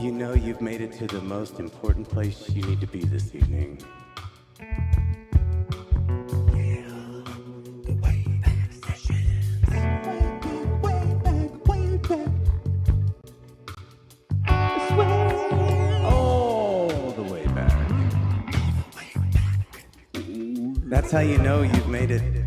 You know you've made it to the most important place you need to be this evening. All the way back. That's how you know you've made it.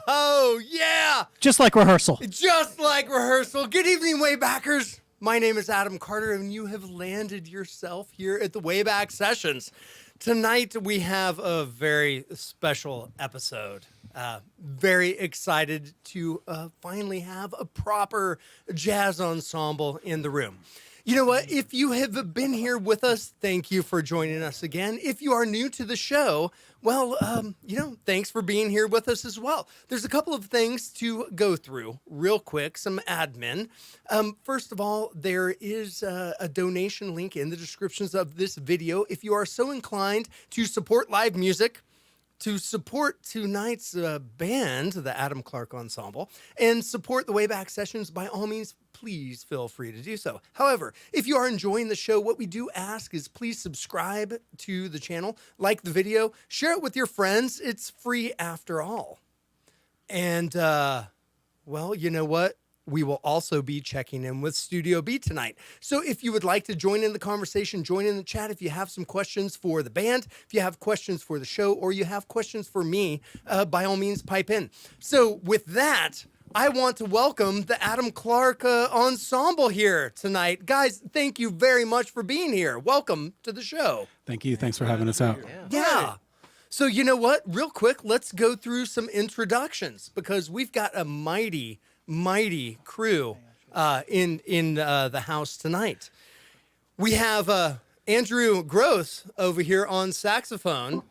Oh, yeah. Just like rehearsal. Just like rehearsal. Good evening, Waybackers. My name is Adam Carter, and you have landed yourself here at the Wayback Sessions. Tonight, we have a very special episode. Very excited to finally have a proper jazz ensemble in the room. You know what? If you have been here with us, thank you for joining us again. If you are new to the show, well, thanks for being here with us as well. There's a couple of things to go through real quick, some admin. First of all, there is a donation link in the descriptions of this video. If you are so inclined to support live music, to support tonight's band, the Adam Clark Ensemble, and support the Wayback Sessions, by all means, please feel free to do so. However, if you are enjoying the show, what we do ask is please subscribe to the channel, like the video, share it with your friends. It's free after all. And, well, you know what? We will also be checking in with Studio B tonight. So if you would like to join in the conversation, join in the chat. If you have some questions for the band, if you have questions for the show, or you have questions for me, by all means, pipe in. So with that, I want to welcome the Adam Clark Ensemble here tonight. Guys, thank you very much for being here. Welcome to the show. Thank you. Thanks for having us out. Yeah. So you know what? Real quick, let's go through some introductions, because we've got a mighty crew in the house tonight. We have Andrew Gross over here on saxophone.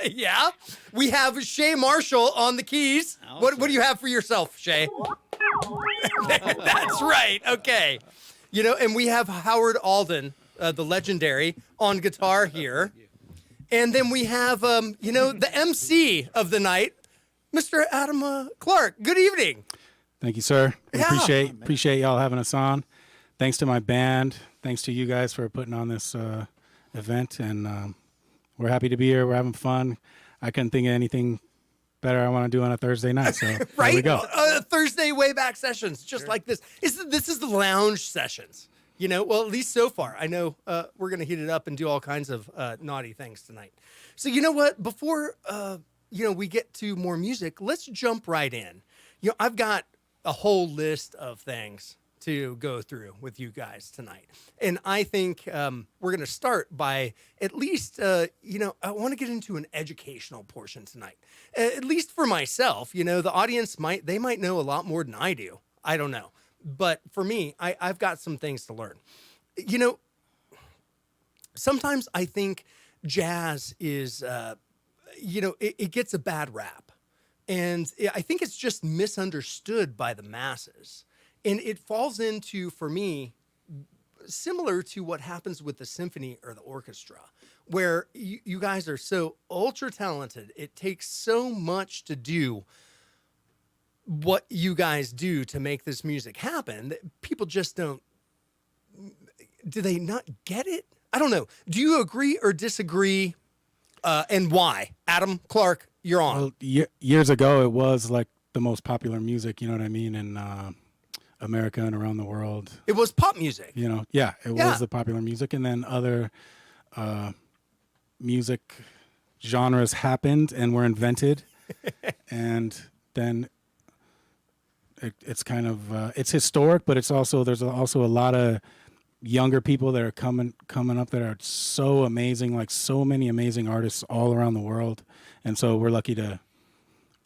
Yeah. We have Shea Marshal on the keys. What do you have for yourself, Shea? That's right. Okay. You know, and we have Howard Alden, the legendary, on guitar here. And then we have, the MC of the night, Mr. Adam Clark. Good evening. Thank you, sir. We Yeah. appreciate y'all having us on. Thanks to my band. Thanks to you guys for putting on this event. And we're happy to be here. We're having fun. I couldn't think of anything better I want to do on a Thursday night. So Right? Here we go. Thursday Wayback Sessions, just like this. This is the lounge sessions. You know, well, at least so far. I know we're going to heat it up and do all kinds of naughty things tonight. So you know what? Before we get to more music, let's jump right in. You know, I've got a whole list of things to go through with you guys tonight. And I think we're going to start by at least, I want to get into an educational portion tonight. At least for myself, the audience might know a lot more than I do. I don't know. But for me, I've got some things to learn. You know, sometimes I think jazz is, it gets a bad rap. And I think it's just misunderstood by the masses. And it falls into, for me, similar to what happens with the symphony or the orchestra, where you guys are so ultra talented. It takes so much to do what you guys do to make this music happen that people just don't. Do they not get it? I don't know. Do you agree or disagree? And why? Adam Clark, you're on. Well, years ago, it was like the most popular music, you know what I mean, in America and around the world. It was pop music. It was the popular music. And then other music genres happened and were invented. And then it's kind of, it's historic, but there's also a lot of younger people that are coming up that are so amazing, like so many amazing artists all around the world. And so we're lucky to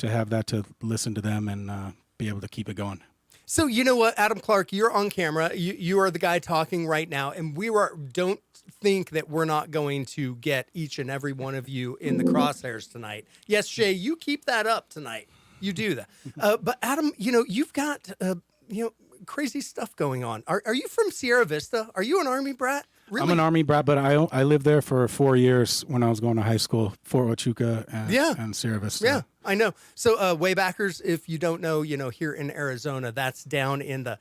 have that, to listen to them and be able to keep it going. So you know what, Adam Clark, you're on camera. You are the guy talking right now, and don't think that we're not going to get each and every one of you in the crosshairs tonight. Yes, Shea, you keep that up tonight. You do that. But Adam, you've got crazy stuff going on. Are you from Sierra Vista? Are you an Army brat? Really? I'm an Army brat, but I lived there for 4 years when I was going to high school, Fort Huachuca and Sierra Vista. Yeah, I know. So Waybackers, if you don't know, here in Arizona, that's down in the,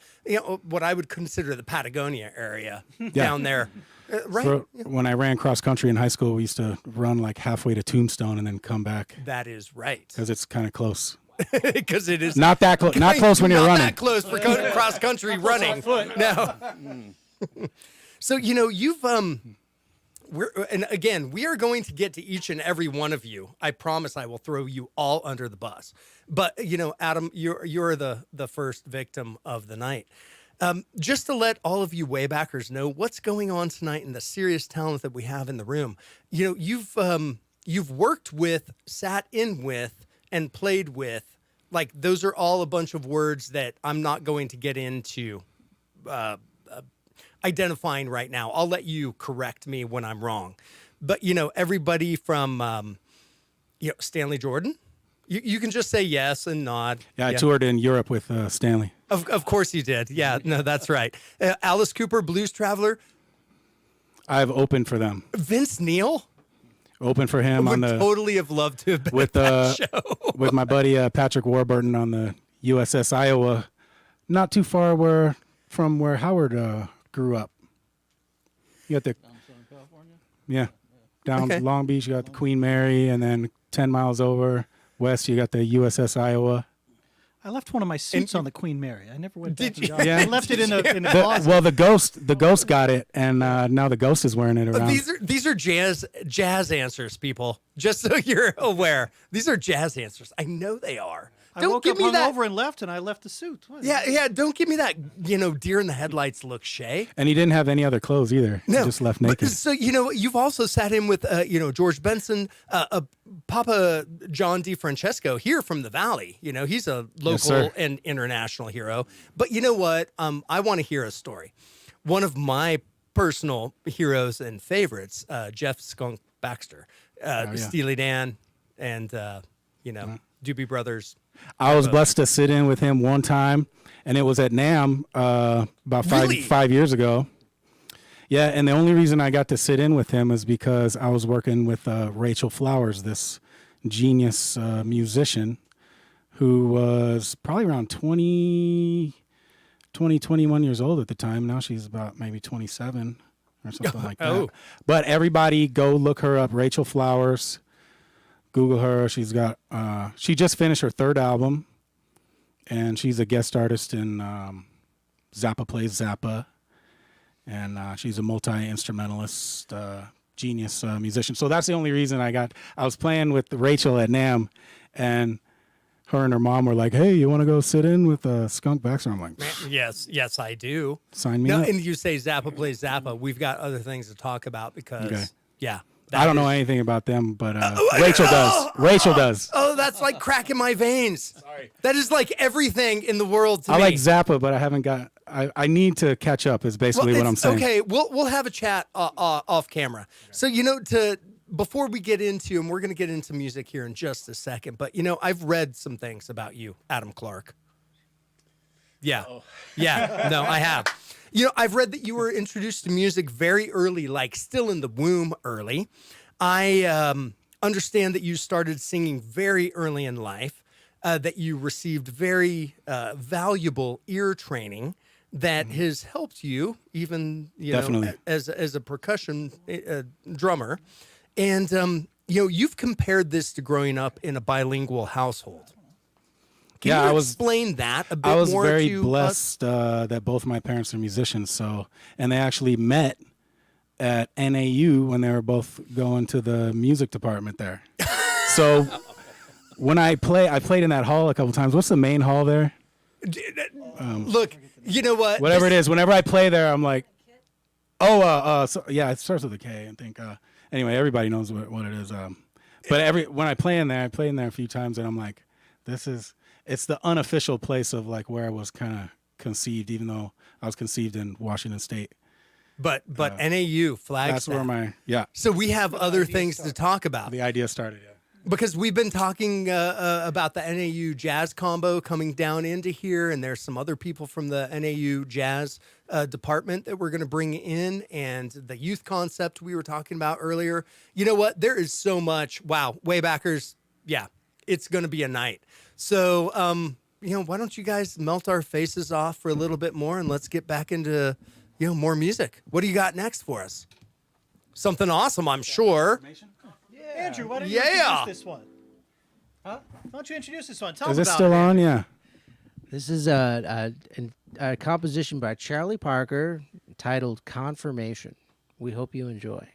what I would consider the Patagonia area down there. Right. When I ran cross country in high school, we used to run like halfway to Tombstone and then come back. That is right. Because it's kind of close. Because it is not that close. Not close when you're running. Not that close for cross country running. No. So you've and again, we are going to get to each and every one of you. I promise I will throw you all under the bus. But Adam, you're the first victim of the night. Just to let all of you waybackers know what's going on tonight and the serious talent that we have in the room. You've worked with, sat in with, and played with. Like, those are all a bunch of words that I'm not going to get into identifying right now. I'll let you correct me when I'm wrong. But, everybody from, Stanley Jordan, you can just say yes and nod. Yeah, I toured in Europe with Stanley. Of course you did. Yeah, no, that's right. Alice Cooper, Blues Traveler. I've opened for them. Vince Neil. Opened for him Would on the totally have loved to have been with at that show. with my buddy Patrick Warburton on the USS Iowa, not too far from where Howard grew up. You got the Down Southern California? yeah, down Okay. Long Beach. You got the Queen Mary, and then 10 miles over west, you got the USS Iowa. I left one of my suits on the Queen Mary. I never went back Did to you? the yard. Yeah. I left it in a The- closet. well, the ghost got it, and now the ghost is wearing it around. These are jazz answers, people. Just so you're aware, these are jazz answers. I know they are. I Don't woke give up me that. hungover and left, and I left the suit. What? Yeah. Don't give me that. Deer in the headlights look, Shea. And he didn't have any other clothes either. No, He just left but, naked. so you've also sat in with George Benson, Papa John DeFrancesco here from the Valley. He's a local sir. and international hero. But you know what? I want to hear a story. One of my personal heroes and favorites, Jeff Skunk Baxter, yeah. Steely Dan, and Doobie Brothers. I was blessed to sit in with him one time, and it was at NAMM about Really? 5 years ago. Yeah, and the only reason I got to sit in with him is because I was working with Rachel Flowers, this genius musician who was probably around 21 years old at the time. Now she's about maybe 27 or something like that. Oh. But everybody go look her up, Rachel Flowers. Google her. She's got. She just finished her third album, and she's a guest artist in Zappa Plays Zappa, and she's a multi-instrumentalist, genius musician. So that's the only reason I was playing with Rachel at NAMM, and her and her mom were like, "Hey, you want to go sit in with Skunk Baxter?" I'm like, Yes, I do. "Sign me No, up." and you say Zappa plays Zappa. We've got other things to talk about because, Okay. yeah. I don't know anything about them, but Rachel does. Rachel does. Oh, that's like crack in my veins. Sorry. That is like everything in the world to I me. like Zappa, but I haven't got. I need to catch up. Is basically what I'm saying. Okay, we'll have a chat off camera. So before we get into, and we're going to get into music here in just a second, but I've read some things about you, Adam Clark. Yeah. Yeah. No, I have. I've read that you were introduced to music very early, like still in the womb early. I understand that you started singing very early in life, that you received very valuable ear training that has helped you, even Definitely. as a percussion drummer. And you've compared this to growing up in a bilingual household. Can Yeah, you I explain that a bit I was more very to us? blessed that both my parents are musicians. And they actually met at NAU when they were both going to the music department there. So when I played in that hall a couple times. What's the main hall there? Look, you know what? Whatever it is. Whenever I play there, I'm like, so, yeah, it starts with a K. I think. Anyway, everybody knows what it is. But when I play in there a few times, and I'm like, it's the unofficial place of like where I was kind of conceived, even though I was conceived in Washington State. But NAU Flagstaff. That's where So we have other things to talk about the idea started. Yeah. because we've been talking about the NAU jazz combo coming down into here, and there's some other people from the NAU jazz department that we're going to bring in, and the youth concept we were talking about earlier. You know what? There is so much. Wow, Waybackers. Yeah, it's going to be a night. So, why don't you guys melt our faces off for a little bit more, and let's get back into, more music. What do you got next for us? Something awesome, I'm sure. Andrew, why don't you Yeah. introduce this one? Huh? Why don't you introduce this one? Tell Is them this about still it. on? Yeah. This is a composition by Charlie Parker titled Confirmation. We hope you enjoy.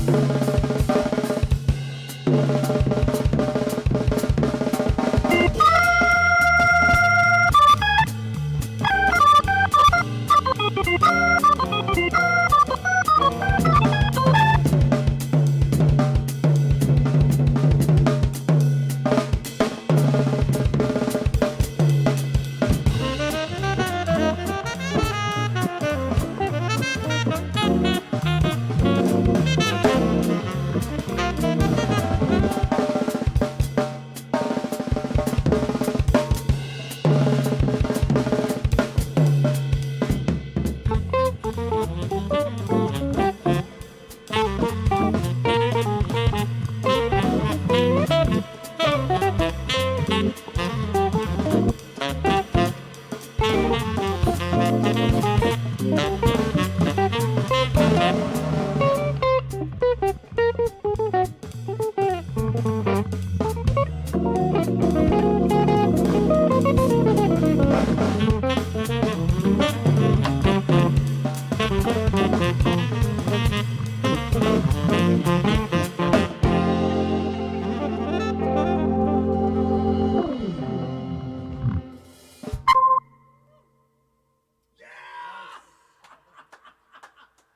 I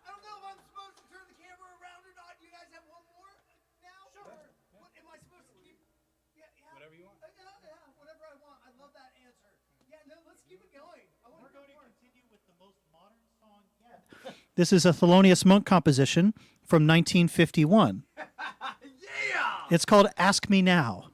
don't know if I'm supposed to turn the camera around or not. You guys have one more now? Sure. What am I supposed to keep? Yeah. Whatever you want. Yeah, whatever I want. I love that answer. Yeah, no, let's keep it going. We're going to continue with the most modern song yet. This is a Thelonious Monk composition from 1951. Yeah! It's called Ask Me Now.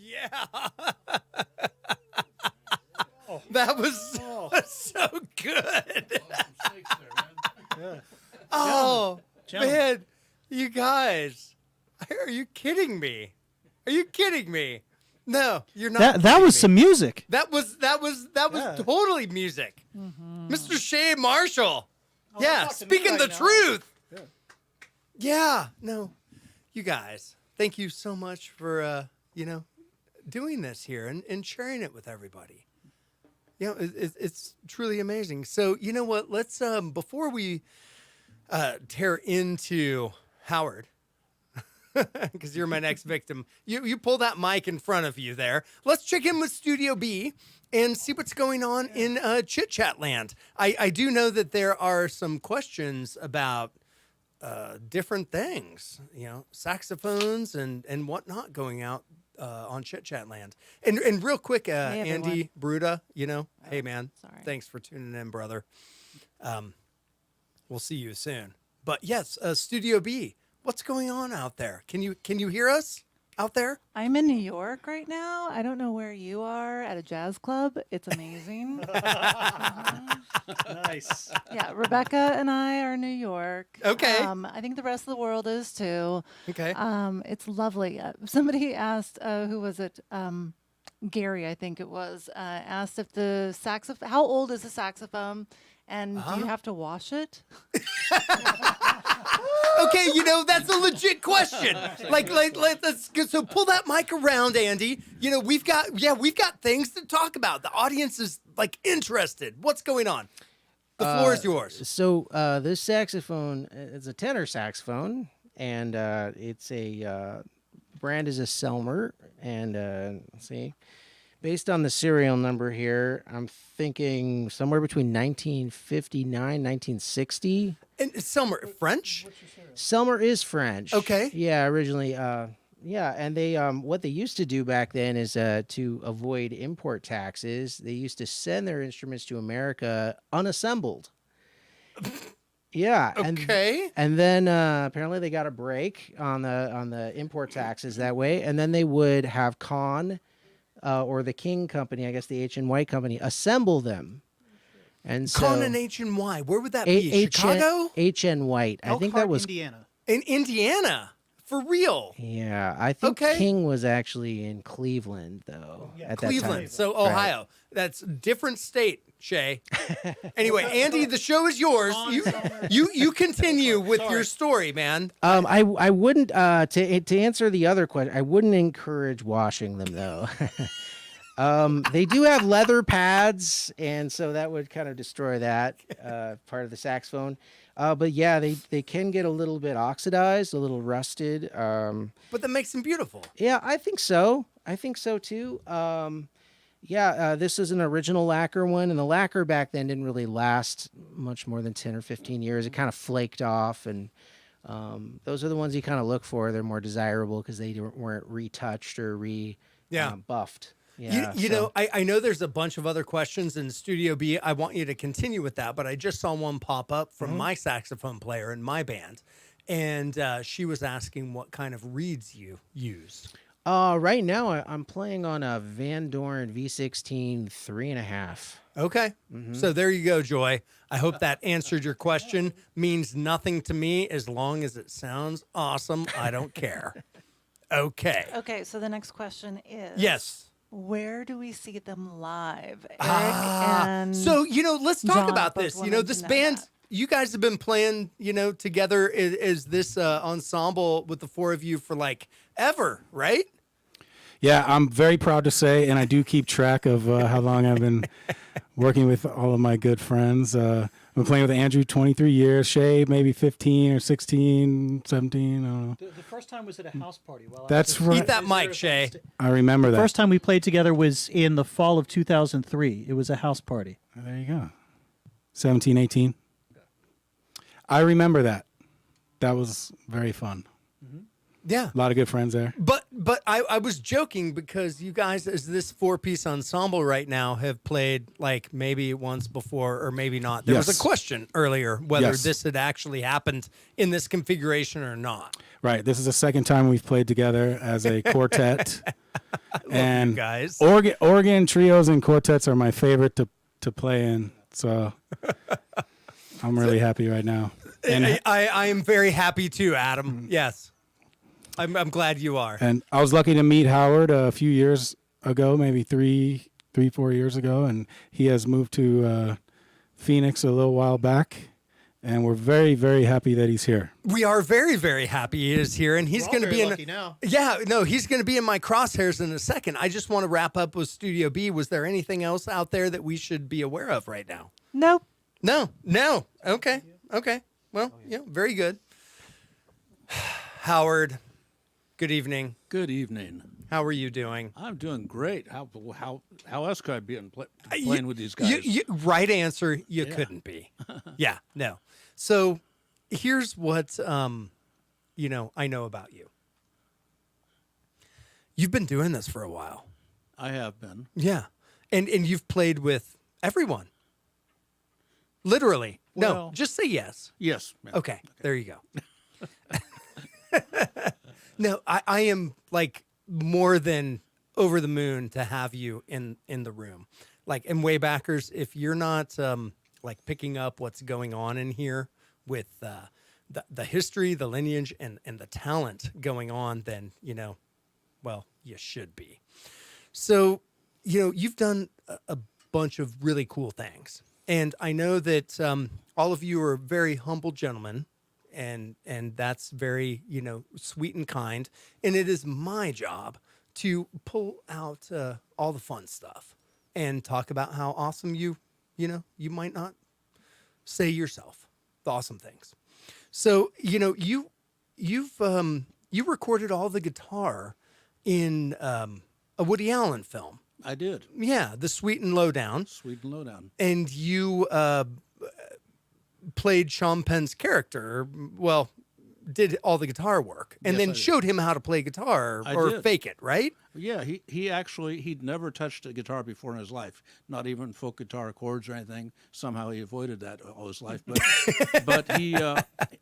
Yeah. That was so good. Oh, man. You guys. Are you kidding me? Are you kidding me? No, you're not. That kidding was me. some music. That was Yeah. totally music. Mr. Shea Marshal. Yeah, talk to me speaking right the now. truth. Yeah, no. You guys, thank you so much for doing this here and sharing it with everybody. You know, it's truly amazing. So you know what? Let's before we tear into Howard, because you're my next victim. You pull that mic in front of you there. Let's check in with Studio B and see what's going on in Chit Chat Land. I do know that there are some questions about different things, you know, saxophones and whatnot going out on Chit Chat Land. And real quick, everyone. Andy Bruda, you know, hey man, sorry. thanks for tuning in, brother. We'll see you soon. But yes, Studio B, what's going on out there? Can you hear us out there? I'm in New York right now. I don't know where you are at a jazz club. It's amazing. Nice. Yeah, Rebecca and I are in New York. Okay. I think the rest of the world is too. Okay. It's lovely. Somebody asked, who was it? Gary, I think it was, asked if the saxophone, how old is the saxophone? And do you have to wash it? Okay, you know, that's a legit question. Let's go. So pull that mic around, Andy. You know, we've got things to talk about. The audience is like interested. What's going on? The floor is yours. So this saxophone is a tenor saxophone, and it's a brand is a Selmer, and let's see, based on the serial number here, I'm thinking somewhere between 1959, 1960. And Selmer, French? Selmer is French. Okay. Yeah, originally. Yeah, and they what they used to do back then is to avoid import taxes, they used to send their instruments to America unassembled. Yeah. Okay. And then apparently they got a break on the import taxes that way, and then they would have Kahn or the King Company, I guess the H and White Company, assemble them. And so Kahn and H&Y, where would that be? Chicago? H and White. I think that was Indiana. In Indiana. For real. Yeah, I think Okay. King was actually in Cleveland though. At that Cleveland. time. So Ohio. That's a different state, Shea. Anyway, Andy, the show is yours. You continue with your story, man. I wouldn't to answer the other question. I wouldn't encourage washing them though. They do have leather pads, and so that would kind of destroy that part of the saxophone. But yeah, they can get a little bit oxidized, a little rusted. But that makes them beautiful. Yeah, I think so. I think so too. This is an original lacquer one, and the lacquer back then didn't really last much more than 10 or 15 years. It kind of flaked off, and those are the ones you kind of look for. They're more desirable because they weren't retouched or buffed. Yeah, You know, I know there's a bunch of other questions in Studio B. I want you to continue with that, but I just saw one pop up from my saxophone player in my band, and she was asking what kind of reeds you use. Right now I'm playing on a Van Doren V16 3.5. Okay. So there you go, Joy. I hope that answered your question. Means nothing to me as long as it sounds awesome. I don't care. Okay. Okay, so the next question is... Yes. Where do we see them live? Eric and So, you know, let's talk John about both this. You wanted know, to this know band, that. you guys have been playing, you know, together as this ensemble with the four of you for like ever, right? Yeah, I'm very proud to say, and I do keep track of how long I've been working with all of my good friends. I've been playing with Andrew 23 years, Shea maybe 15 or 16, 17, I don't know. The first time was at a house party. That's right. Eat that mic, Shea. I remember that. First time we played together was in the fall of 2003. It was a house party. There you go. 17, 18. I remember that. That was very fun. Yeah. A lot of good friends there. But I was joking because you guys, as this four-piece ensemble right now, have played like maybe once before or maybe not. There was Yes. a question earlier whether Yes. this had actually happened in this configuration or not. Right. This is the second time we've played together as a quartet. And you guys. Organ trios and quartets are my favorite to play in. So I'm really happy right now. And I am very happy too, Adam. Yes. I'm glad you are. And I was lucky to meet Howard a few years ago, maybe 4 years ago, and he has moved to Phoenix a little while back. and we're very, very happy that he's here. We are very, very happy he is here, and he's We're all going to be very in. lucky now. Yeah, no, he's going to be in my crosshairs in a second. I just want to wrap up with Studio B. Was there anything else out there that we should be aware of right now? Nope. No. Okay. Well, yeah, very good. Howard, good evening. Good evening. How are you doing? I'm doing great. How else could I be playing with these guys? Right answer, you couldn't be. Yeah, no. So here's what I know about you. You've been doing this for a while. I have been. Yeah. And you've played with everyone. Literally. No, Well- just say yes. Yes. ma'am. Okay, there you go. No, I am like more than over the moon to have you in the room. Like, and Waybackers, if you're not like picking up what's going on in here with the history, the lineage, and the talent going on, then well, you should be. So, you've done a bunch of really cool things, and I know that all of you are very humble gentlemen. And that's very, sweet and kind. And it is my job to pull out all the fun stuff and talk about how awesome you might not say yourself, the awesome things. So, you recorded all the guitar in a Woody Allen film. I did. Yeah, The Sweet and Lowdown. Sweet and Lowdown. And you played Sean Penn's character, well, did all the guitar work, and Yes, then I did. showed him how to play guitar I or did. fake it, right? Yeah, he'd never touched a guitar before in his life, not even folk guitar chords or anything. Somehow he avoided that all his life, but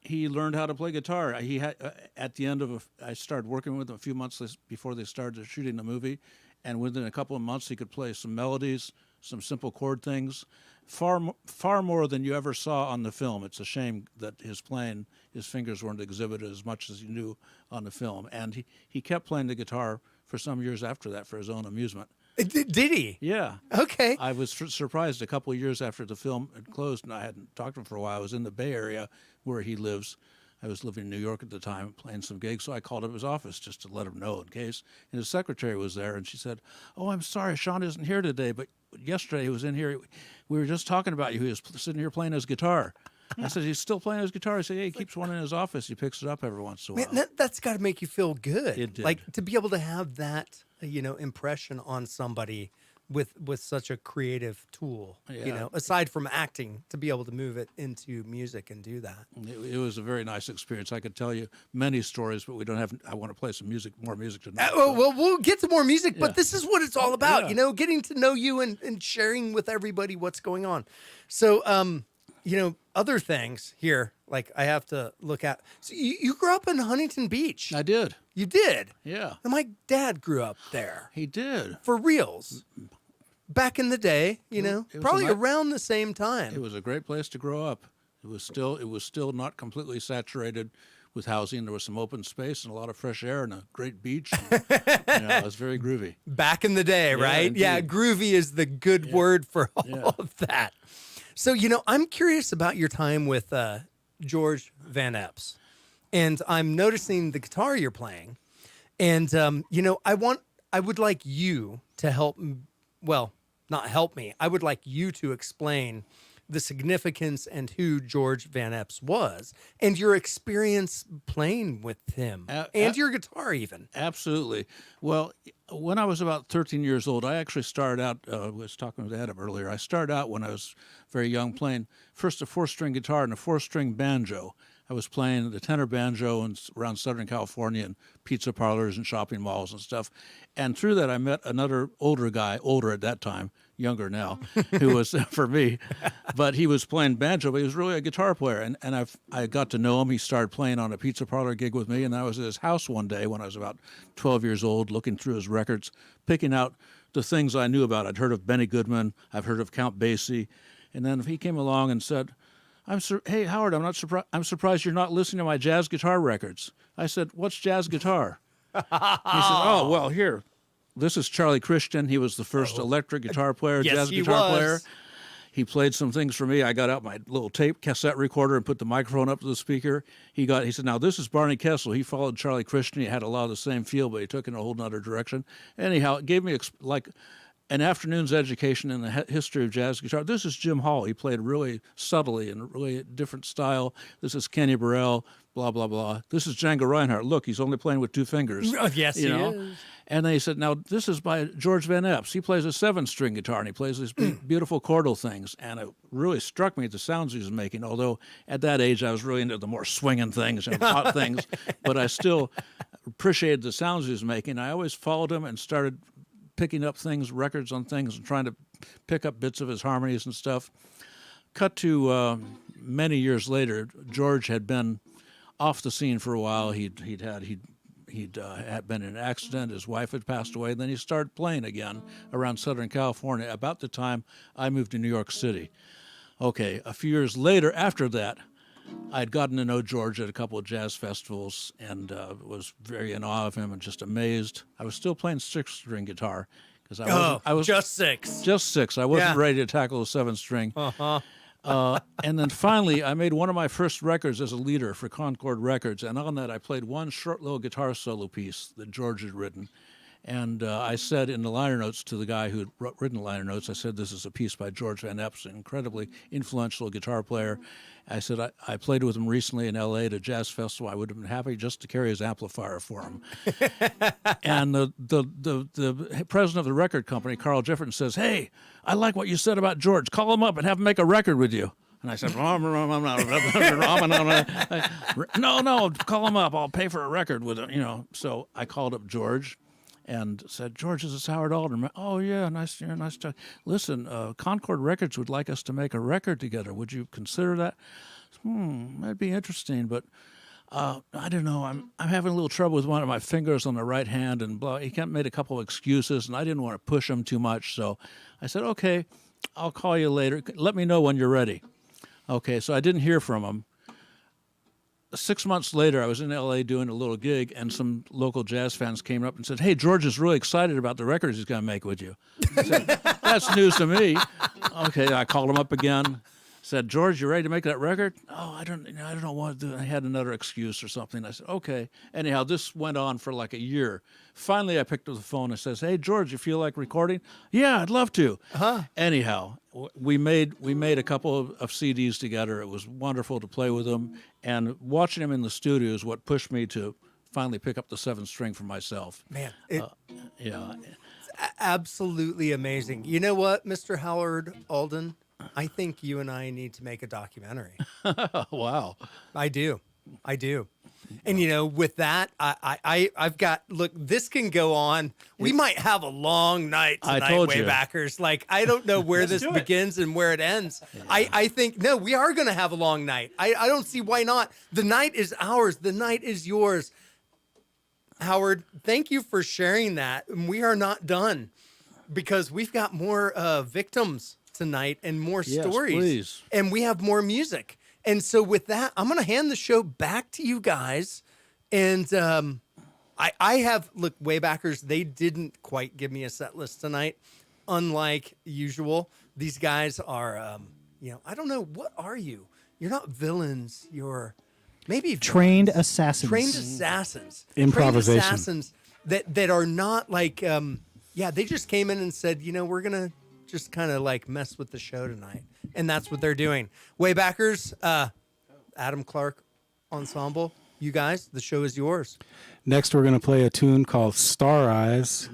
he learned how to play guitar. He had at the end of I started working with him a few months before they started shooting the movie, and within a couple of months he could play some melodies, some simple chord things, far more than you ever saw on the film. It's a shame that his fingers weren't exhibited as much as you knew on the film, and he kept playing the guitar for some years after that for his own amusement. Did he? Yeah. Okay. I was surprised a couple of years after the film had closed, and I hadn't talked to him for a while. I was in the Bay Area where he lives. I was living in New York at the time, playing some gigs, so I called up his office just to let him know in case. And his secretary was there, and she said, "Oh, I'm sorry, Sean isn't here today, but yesterday he was in here. We were just talking about you. He was sitting here playing his guitar." I said, "He's still playing his guitar?" He said, "Yeah, he keeps one in his office. He picks it up every once in a while." Man, that's got to make you feel good. It did. Like to be able to have that, impression on somebody with such a creative tool. Yeah. Aside from acting, to be able to move it into music and do that. It was a very nice experience. I could tell you many stories, but we don't have. I want to play some more music tonight. Well, we'll get to more music, but Yeah. this is what it's all about, Yeah. getting to know you and sharing with everybody what's going on. So, other things here, like I have to look at. So you grew up in Huntington Beach. I did. You did. Yeah, And my dad grew up there he did. for reals. Back in the day, was probably a ni- around the same time. It was a great place to grow up. It was still not completely saturated with housing. There was some open space and a lot of fresh air and a great beach. And, it was very groovy. Back in the day, right? indeed. Yeah, groovy is the good word for all Yeah. of that. So, I'm curious about your time with George Van Epps, and I'm noticing the guitar you're playing, and I would like you to help. Well, not help me. I would like you to explain the significance and who George Van Epps was, and your experience playing with him, and your guitar even. Absolutely. Well, when I was about 13 years old, I actually started out, I was talking with Adam earlier, I started out when I was very young playing first a 4-string guitar and a 4-string banjo. I was playing the tenor banjo around Southern California and pizza parlors and shopping malls and stuff. And through that, I met another older guy, older at that time, younger now, who was for me, but he was playing banjo, but he was really a guitar player. And I got to know him. He started playing on a pizza parlor gig with me, and I was at his house one day when I was about 12 years old, looking through his records, picking out the things I knew about. I'd heard of Benny Goodman. I've heard of Count Basie. And then he came along and said, "Hey, Howard, I'm surprised you're not listening to my jazz guitar records." I said, "What's jazz guitar?" He said, "Oh, well, here, this is Charlie Christian. He was the first electric guitar player, Yes, jazz he guitar was. player. He played some things for me. I got out my little tape cassette recorder and put the microphone up to the speaker. He said, now this is Barney Kessel. He followed Charlie Christian. He had a lot of the same feel, but he took it in a whole nother direction. Anyhow, it gave me like an afternoon's education in the history of jazz guitar. This is Jim Hall. He played really subtly and really different style. This is Kenny Burrell, blah, blah, blah. This is Django Reinhardt. Look, he's only playing with 2 fingers. Yes, he is. And they said, now, this is by George Van Epps. He plays a 7-string guitar, and he plays these beautiful chordal things. And it really struck me the sounds he was making, although at that age I was really into the more swinging things and hot things. But I still appreciated the sounds he was making. I always followed him and started picking up things, records on things, and trying to pick up bits of his harmonies and stuff. Cut to many years later, George had been off the scene for a while. He'd had been in an accident. His wife had passed away. Then he started playing again around Southern California about the time I moved to New York City. Okay, a few years later, after that, I'd gotten to know George at a couple of jazz festivals and was very in awe of him and just amazed. I was still playing 6-string guitar because I was just 6. Just 6. I wasn't ready to tackle a 7-string. And then finally, I made one of my first records as a leader for Concord Records, and on that I played one short little guitar solo piece that George had written. And I said in the liner notes to the guy who had written the liner notes, I said, this is a piece by George Van Epps, an incredibly influential guitar player. I said, I played with him recently in L.A. at a jazz festival. I would have been happy just to carry his amplifier for him. And the president of the record company, Carl Jefferson, says, hey, I like what you said about George. Call him up and have him make a record with you. And I said, no, call him up. I'll pay for a record with him, So I called up George and said, George, is this Howard Alden? Oh, yeah, nice to listen, Concord Records would like us to make a record together. Would you consider that? That'd be interesting, but I don't know. I'm having a little trouble with one of my fingers on the right hand, and blah. He made a couple of excuses, and I didn't want to push him too much, so I said, okay, I'll call you later. Let me know when you're ready. Okay, so I didn't hear from him. 6 months later, I was in L.A. doing a little gig, and some local jazz fans came up and said, hey, George is really excited about the records he's going to make with you. I said, that's news to me. Okay, I called him up again. Said, George, you ready to make that record? Oh, I don't know what to do. I had another excuse or something. I said, okay. Anyhow, this went on for like a year. Finally, I picked up the phone and says, hey, George, you feel like recording? Yeah, I'd love to. Anyhow, we made a couple of CDs together. It was wonderful to play with him. And watching him in the studio is what pushed me to finally pick up the 7-string for myself. Man, yeah. Absolutely amazing. You know what, Mr. Howard Alden? I think you and I need to make a documentary. Wow. I do. And with that, I've got, look, this can go on. We might have a long night tonight, I told you. Waybackers. Like, I don't know where this begins and where it ends. Yeah. I think, no, we are going to have a long night. I don't see why not. The night is ours. The night is yours. Howard, thank you for sharing that. And we are not done because we've got more victims tonight and more stories. Please. And we have more music. And so with that, I'm going to hand the show back to you guys. And I have, look, Waybackers, they didn't quite give me a set list tonight. Unlike usual, these guys are, I don't know, what are you? You're not villains. You're maybe Trained assassins. Trained assassins. Improvisation. Trained assassins that are not like, they just came in and said, we're going to just kind of like mess with the show tonight. And that's what they're doing. Waybackers, Adam Clark Ensemble, you guys, the show is yours. Next, we're going to play a tune called Star Eyes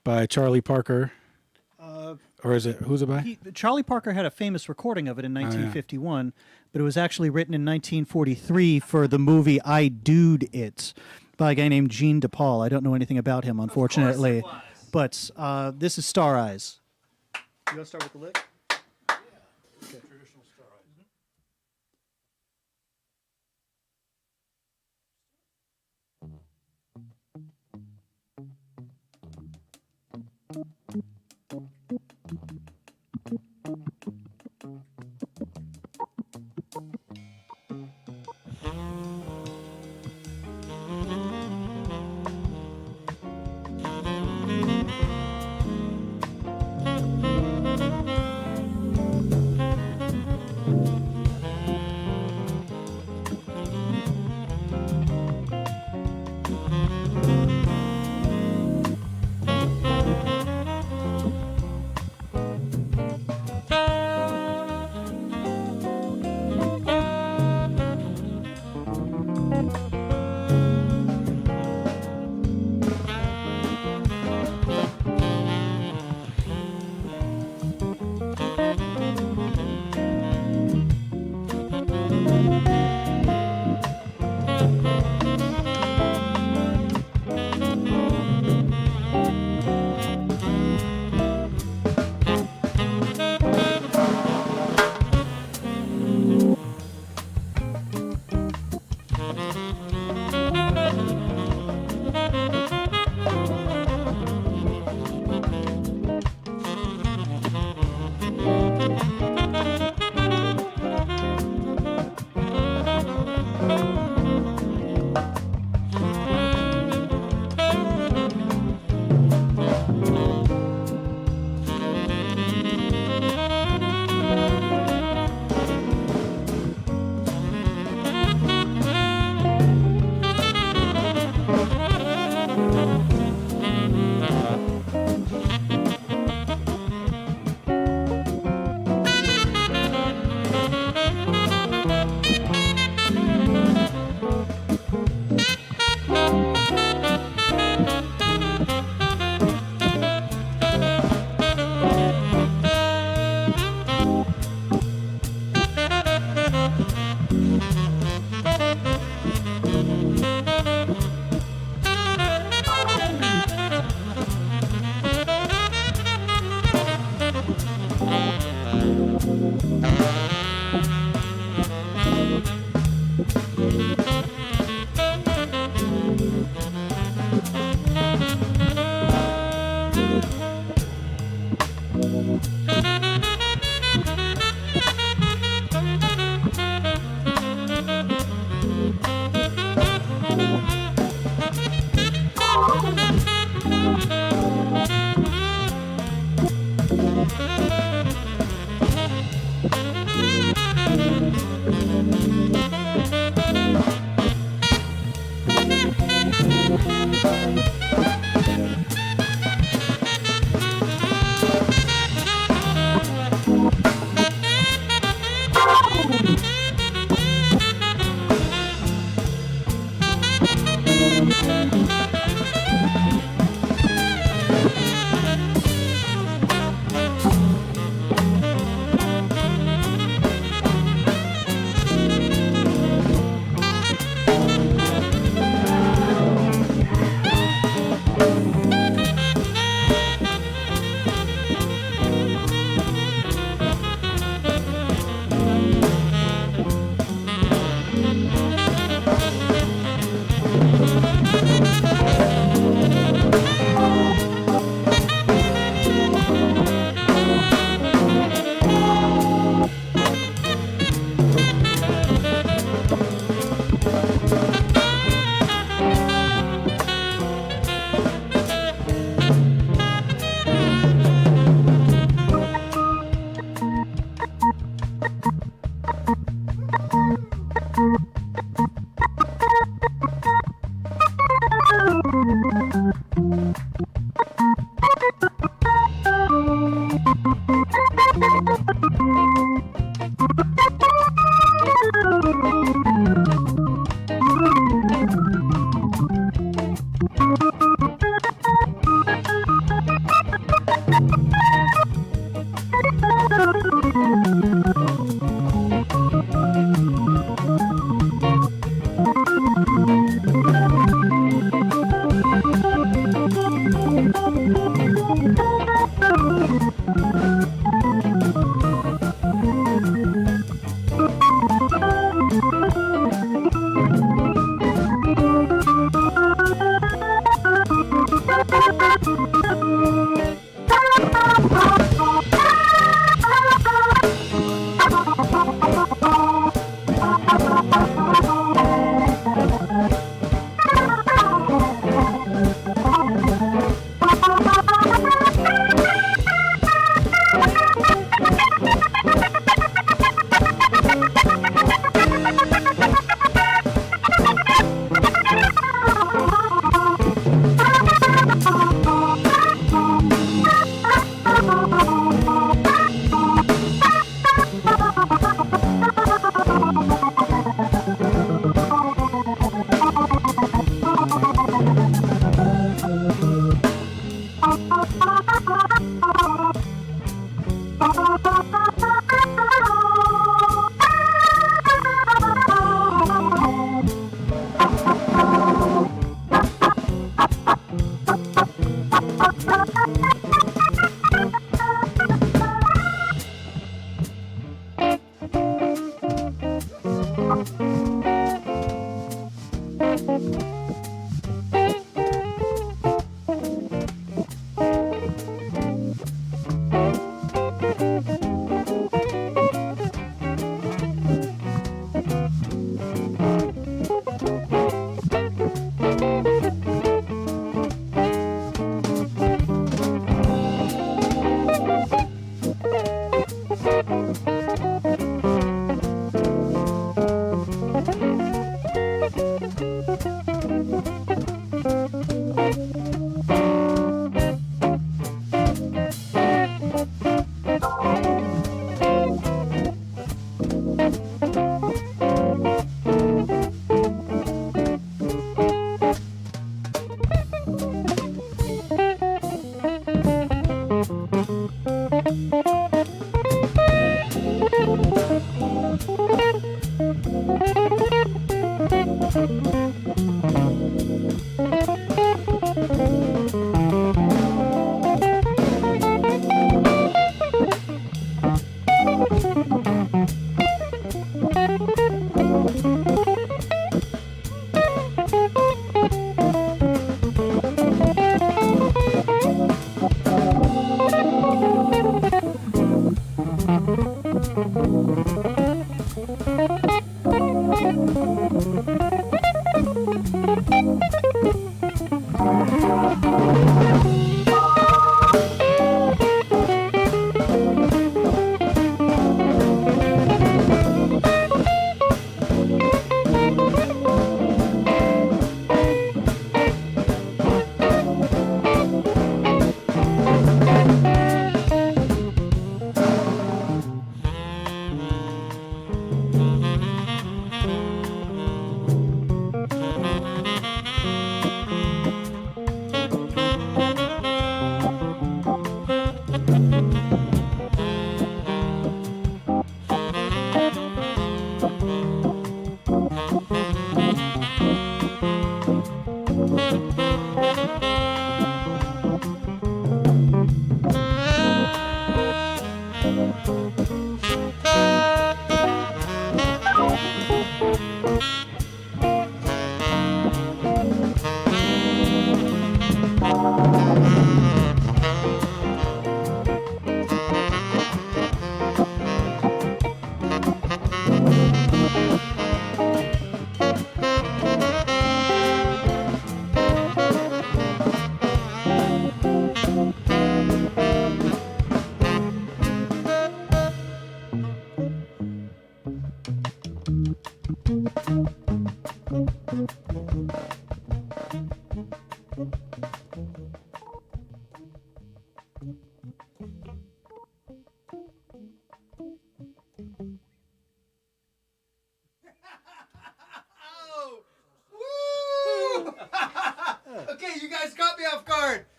by Charlie Parker. Or is it, who's it by? Charlie Parker had a famous recording of it in 1951, but it was actually written in 1943 for the movie I Dude It by a guy named Gene DePaul. I don't know anything about him, unfortunately. But this is Star Eyes. You want to start with the lick? Traditional Star Eyes.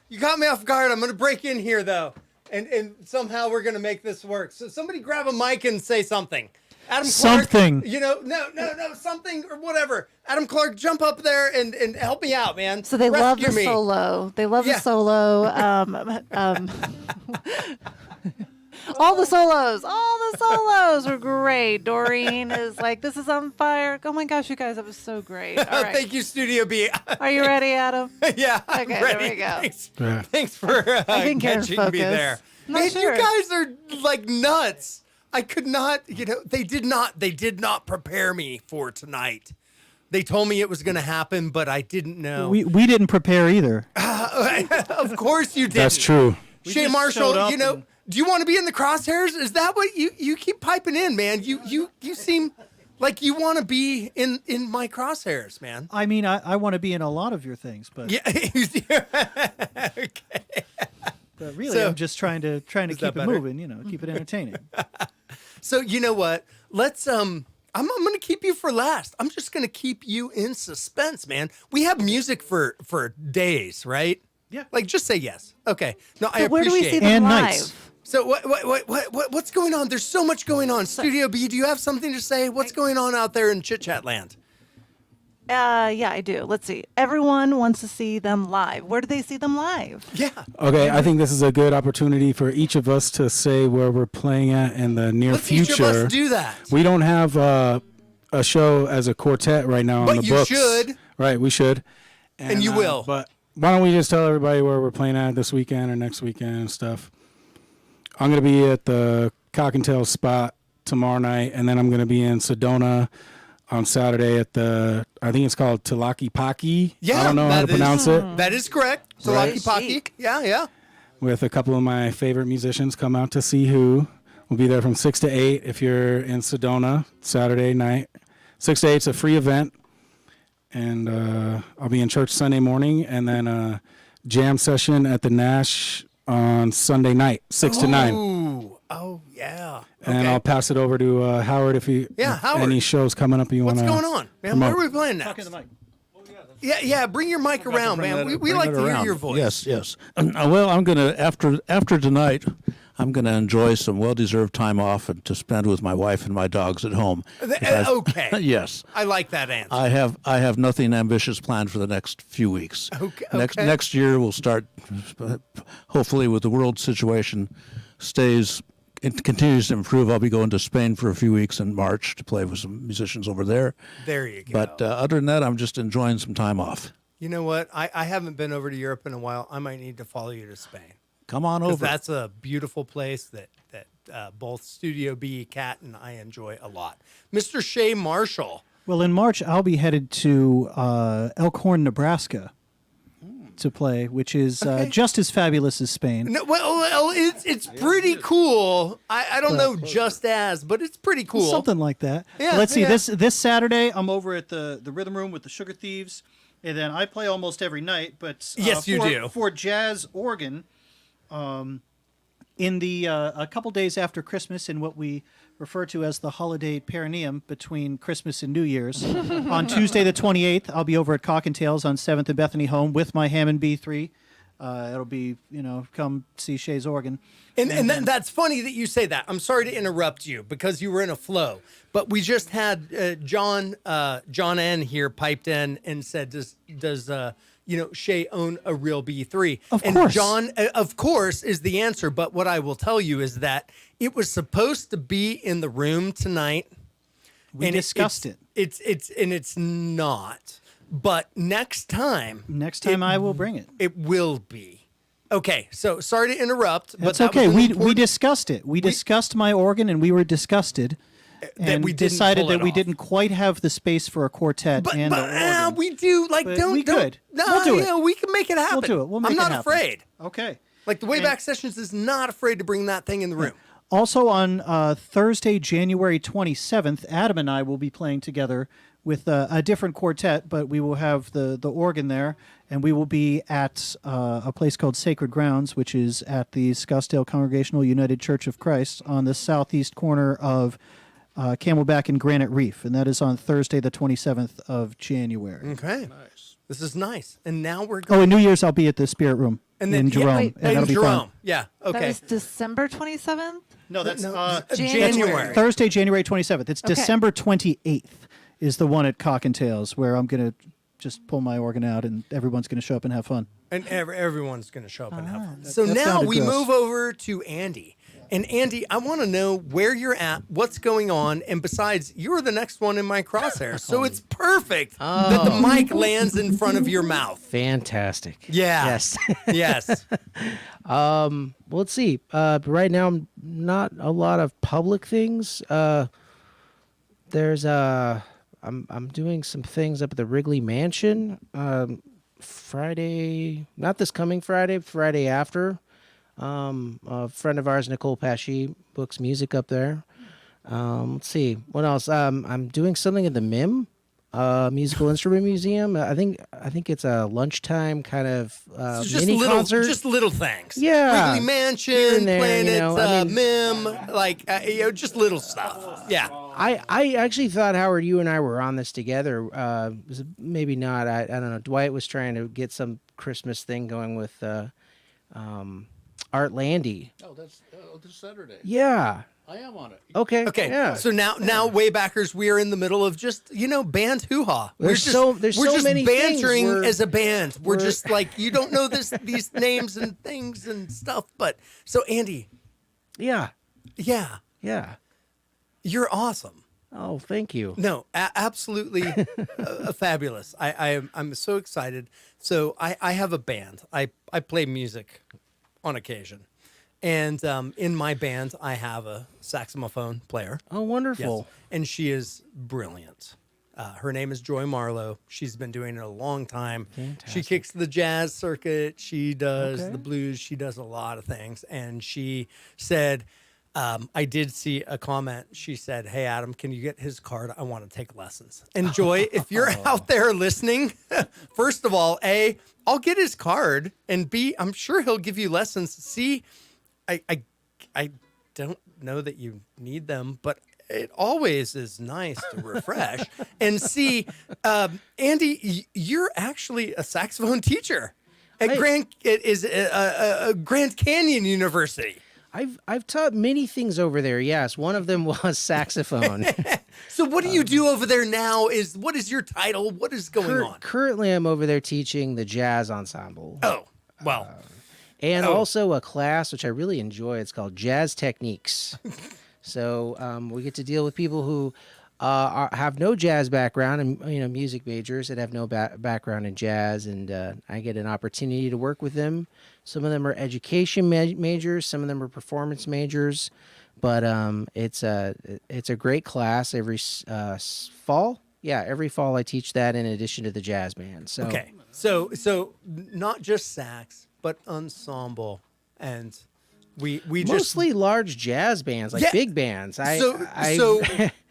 You caught me off guard. I'm going to break in here, though, and somehow we're going to make this work. So somebody grab a mic and say something. Adam Clark, Something. No, something or whatever. Adam Clark, jump up there and help me out, man. So they love Rescue the me. solo. They love Yeah. the solo. All the solos were great. Doreen is like, this is on fire. Oh my gosh, you guys, that was so great. All right. Thank you, Studio B. Are you ready, Adam? Yeah, I'm Okay, ready. there we go. Thanks, Yeah. thanks for think you're in catching me focus. there. Not Man, sure. you guys are like nuts. I could not, they did not prepare me for tonight. They told me it was going to happen, but I didn't know. We didn't prepare either. Of course you didn't. That's true. Shea just Marshal, showed up and- do you want to be in the crosshairs? Is that what you keep piping in, man? You seem like you want to be in my crosshairs, man. I mean, I want to be in a lot of your things, but Yeah. Okay. but really, So- I'm just trying to that keep it better? moving. Keep it entertaining. So you know what? Let's I'm gonna keep you for last. I'm just gonna keep you in suspense, man. We have music for days, right? Yeah. Like just say yes. Okay. No, I But where do we appreciate see it. them And live? nights. So what's going on? There's so much going on. Studio B, do you have something to say? What's going on out there in Chit Chat Land? Yeah, I do. Let's see. Everyone wants to see them live. Where do they see them live? Yeah. Okay, I think this is a good opportunity for each of us to say where we're playing at in the near Let's future. each of us do that. We don't have a show as a quartet right now on But the you books. should. Right, we should. And you will. But why don't we just tell everybody where we're playing at this weekend or next weekend and stuff? I'm going to be at the Cock and Tail spot tomorrow night, and then I'm going to be in Sedona on Saturday at the, I think it's called Talaki Paki. Yeah. I don't know how to that is- pronounce it. That is correct. Right. Talaki Paki. Chic. Yeah. With a couple of my favorite musicians come out to see who. We'll be there from 6 to 8 if you're in Sedona Saturday night. 6 to 8 is a free event. And I'll be in church Sunday morning, and then a jam session at the Nash on Sunday night, 6 to 9. Ooh. Oh yeah. And Okay. I'll pass it over to Howard if he Yeah, if Howard. any shows coming up you want What's to. going on, man? Where are we playing next? Yeah. Bring your mic around, man. We Bring like it to hear around. your voice. Yes. Well, I'm gonna after tonight, I'm gonna enjoy some well-deserved time off and to spend with my wife and my dogs at home. Okay. Yes. I like that answer. I have nothing ambitious planned for the next few weeks. Okay. Next year we'll start, hopefully, with the world situation it continues to improve. I'll be going to Spain for a few weeks in March to play with some musicians over there. There you go. But other than that, I'm just enjoying some time off. You know what? I haven't been over to Europe in a while. I might need to follow you to Spain. Come on 'Cause over. that's a beautiful place that both Studio B, Cat, and I enjoy a lot. Mr. Shea Marshal. Well, in March, I'll be headed to Elkhorn, Nebraska to play, which is just as fabulous as Spain. No, well, it's pretty cool. I don't know just as, but it's pretty cool. Something like that. Yeah, Let's see. yeah. This Saturday, I'm over at the Rhythm Room with the Sugar Thieves, and then I play almost every night. But Yes, you do. For jazz organ, in the a couple days after Christmas, in what we refer to as the holiday perineum between Christmas and New Year's, on Tuesday the 28th, I'll be over at Cock and Tails on 7th and Bethany Home with my Hammond B3. It'll be, come see Shea's organ. And that's funny that you say that. I'm sorry to interrupt you because you were in a flow. But we just had John N here piped in and said, does Shea own a real B3? Of and course. John, of course, is the answer. But what I will tell you is that it was supposed to be in the room tonight. We discussed it. It's not. But next time, Next time I will bring it. it will be. Okay, so sorry to interrupt. That's but that okay. was an We important- discussed it. We discussed my organ, and we were disgusted, and we didn't decided pull that it we off. didn't quite have the space for a quartet But, and but an organ. we do like But don't we don't could. no We'll do it. yeah, we can make it happen. We'll do it. We'll make I'm it not happen. afraid. Okay. Like the Wayback Sessions is not afraid to bring that thing in the room. Also on Thursday, January 27th, Adam and I will be playing together with a different quartet, but we will have the organ there, and we will be at a place called Sacred Grounds, which is at the Scottsdale Congregational United Church of Christ on the southeast corner of Camelback and Granite Reef, and that is on Thursday, the 27th of January. Okay. Nice. This is nice. And now we're Oh, going and New Year's I'll be at the Spirit Room in Jerome. wait, and that'll be Jerome. fun. Yeah. That Okay. was December 27th? No, that's January. Thursday, January 27th. It's Okay. December 28th is the one at Cock and Tails, where I'm going to just pull my organ out and everyone's going to show up and have fun. And everyone's going to show up and have fun. So that now sounded we gross. move over to Andy. And Andy, I want to know where you're at, what's going on, and besides, you're the next one in my crosshairs, so it's perfect that the mic lands in front of your mouth. Fantastic. Yeah. Yes. Yes. Well, let's see. Right now, not a lot of public things. There's I'm doing some things up at the Wrigley Mansion. Friday, not this coming Friday, Friday after. A friend of ours, Nicole Pesci, books music up there. Let's see what else. I'm doing something at the MIM, Musical Instrument Museum. I think it's a lunchtime kind of just mini little, concert. just little things. Yeah. Wrigley Mansion, Here and there, Planet, you know, I mean- MIM, like just little stuff. Yeah. I actually thought, Howard, you and I were on this together. Maybe not. I don't know. Dwight was trying to get some Christmas thing going with Art Landy. Oh, that's this Saturday. Yeah. I am on it. Okay. Okay. Yeah. So now, Waybackers, we are in the middle of just band hoo-ha. There's we're so just many things. bantering We're- as a band. We're we're- just like you don't know these names and things and stuff. But so Andy, Yeah. yeah, Yeah. you're awesome. Oh, thank you. No, absolutely fabulous. I'm so excited. So I have a band. I play music on occasion. And in my band, I have a saxophone player. Oh, wonderful. Yes. And she is brilliant. Her name is Joy Marlowe. She's been doing it a long time. She Fantastic. kicks the jazz circuit. She does Okay. the blues. She does a lot of things. And she said, I did see a comment. She said, "Hey, Adam, can you get his card? I want to take lessons." And Joy, if you're out there listening, first of all, A, I'll get his card. And B, I'm sure he'll give you lessons. C, I don't know that you need them, but it always is nice to refresh. And C, Andy, you're actually a saxophone teacher at Grand Canyon University. I've taught many things over there. Yes, one of them was saxophone. So what do you do over there now? What is your title? What is going on? Currently, I'm over there teaching the jazz ensemble. Oh, well, And also a class which I really enjoy. It's called Jazz Techniques. So we get to deal with people who have no jazz background and music majors that have no background in jazz, and I get an opportunity to work with them. Some of them are education majors, some of them are performance majors, but it's a great class every fall. Yeah, every fall I teach that in addition to the jazz band. So okay. So not just sax, but ensemble, and we just mostly large jazz bands, like Yeah. big bands.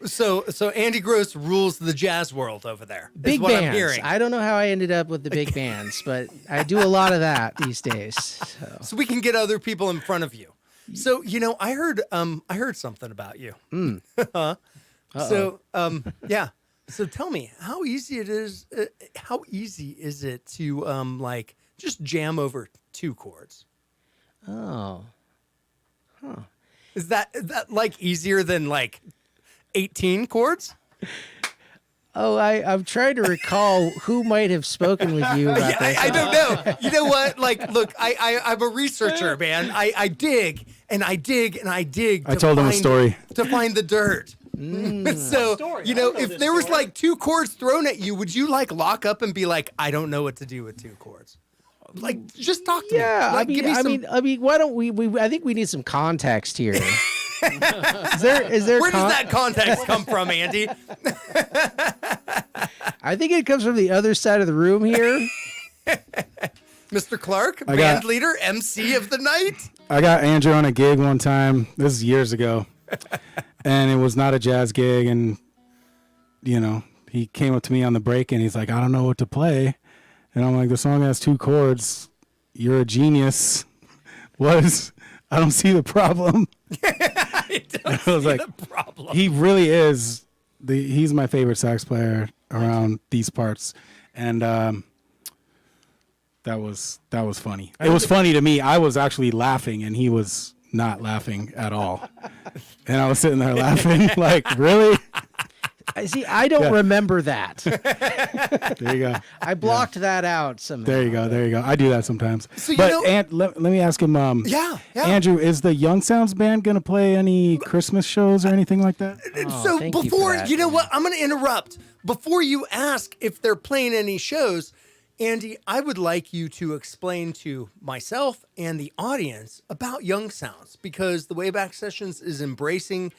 So Andy Gross rules the jazz world over there. Is Big what bands. I'm hearing. I don't know how I ended up with the big bands, but I do a lot of that these days. So we can get other people in front of you. So I heard something about you. So yeah. So tell me, how easy is it to just jam over 2 chords? Oh, Is that like easier than 18 chords? oh, I'm trying to recall who might have spoken with you about this. I don't know. You know what? Look, I'm a researcher, man. I dig and I dig and I dig. I told him a story. To find the dirt. So, if there was 2 chords thrown at you, would you lock up and be like, I don't know what to do with 2 chords? Just talk to me. Yeah, Give me some. why don't we? I think we need some context here. Is there? Where does that context come from, Andy? I think it comes from the other side of the room here. Mr. Clark, I band got- leader, MC of the night. I got Andrew on a gig one time. This is years ago. And it was not a jazz gig. And, he came up to me on the break and he's like, I don't know what to play. And I'm like, the song has 2 chords. You're a genius. I don't see the problem. I I was like, the problem. he really is he's my favorite sax player around these parts, and that was funny. It was funny to me. I was actually laughing, and he was not laughing at all, and I was sitting there laughing like, really? I see. I don't remember that. There you go. I blocked that out somehow. There you go. There you go. I do that sometimes. So you but know- let me ask him. Yeah. Andrew, is the Young Sounds band going to play any Christmas shows or anything like that? So thank you for before that, you know man. what, I'm going to interrupt. Before you ask if they're playing any shows, Andy, I would like you to explain to myself and the audience about Young Sounds, because the Wayback Sessions is embracing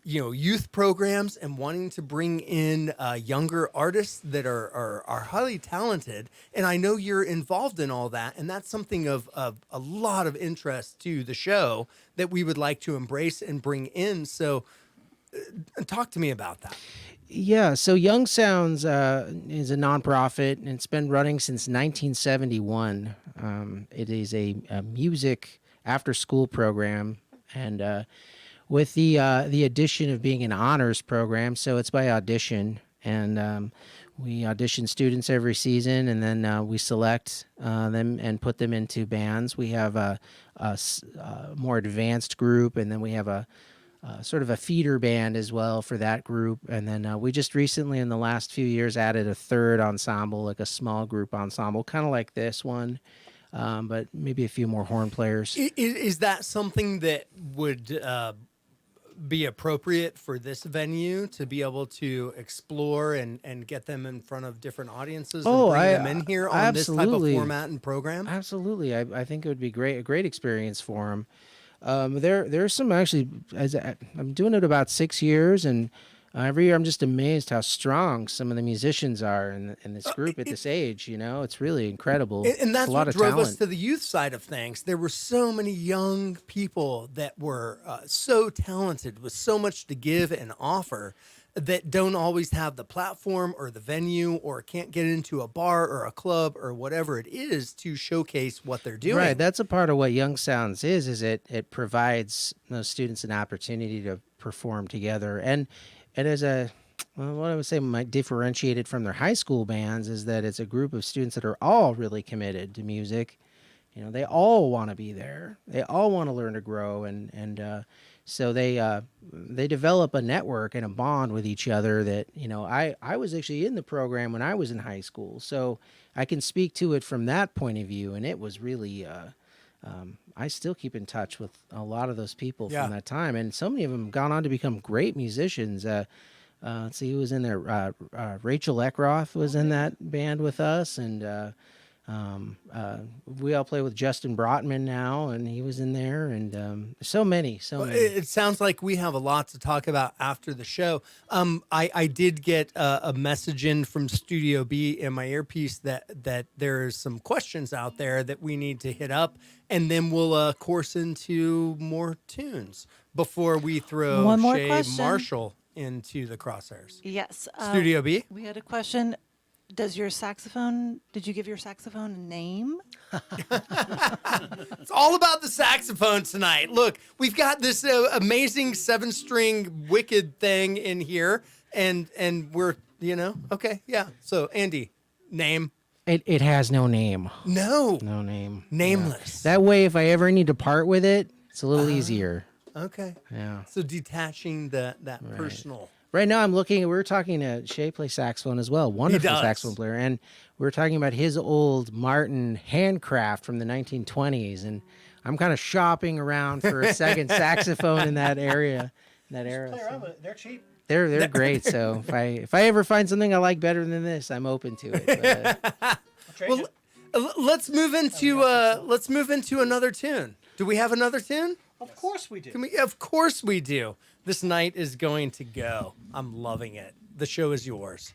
youth programs and wanting to bring in younger artists that are highly talented. And I know you're involved in all that. And that's something of a lot of interest to the show that we would like to embrace and bring in. So talk to me about that. Yeah, so Young Sounds is a nonprofit, and it's been running since 1971. It is a music after-school program, and with the addition of being an honors program, so it's by audition, and we audition students every season, and then we select them and put them into bands. We have a more advanced group, and then we have a sort of a feeder band as well for that group. And then we just recently, in the last few years, added a third ensemble, like a small group ensemble, kind of like this one, but maybe a few more horn players. Is that something that would be appropriate for this venue, to be able to explore and get them in front of different audiences and bring them in here on this type of absolutely. format and program? Absolutely. I think it would be a great experience for them. There's some actually, I'm doing it about 6 years, and every year I'm just amazed how strong some of the musicians are in this group at this age. You know, it's really incredible. And that's It's a lot what of drove talent. us to the youth side of things. There were so many young people that were so talented with so much to give and offer, that don't always have the platform or the venue, or can't get into a bar or a club or whatever it is to showcase what they're doing. Right, that's a part of what Young Sounds is it provides those students an opportunity to perform together. And as what I would say might differentiate it from their high school bands is that it's a group of students that are all really committed to music. You know, they all want to be there. They all want to learn to grow, and so they develop a network and a bond with each other that, you know, I was actually in the program when I was in high school, so I can speak to it from that point of view. And it was really, I still keep in touch with a lot of those people Yeah. from that time, and so many of them have gone on to become great musicians. Let's see who was in there. Rachel Eckroth was in that band with us, and we all play with Justin Brotman now, and he was in there, and so many. It sounds like we have a lot to talk about after the show. I did get a message in from Studio B in my earpiece that there's some questions out there that we need to hit up, and then we'll course into more tunes before we throw One more Shea question. Marshal into the crosshairs. Yes. Studio B? We had a question. Did you give your saxophone a name? It's all about the saxophone tonight. Look, we've got this amazing 7-string wicked thing in here, and we're, okay, yeah. So, Andy, name? It has no name. No. No name. Nameless. That way, if I ever need to part with it, it's a little easier. Okay. Yeah. So detaching that personal. Right now, we were talking to Shea play saxophone as well, wonderful does. saxophone player, and we were talking about his old Martin handcraft from the 1920s, and I'm kind of shopping around for a second saxophone in that area, So They're cheap. they're great. So if I ever find something I like better than this, I'm open to it. But, Well, let's move into another tune. Do we have another tune? Of course we do. Of course we do. This night is going to go. I'm loving it. The show is yours.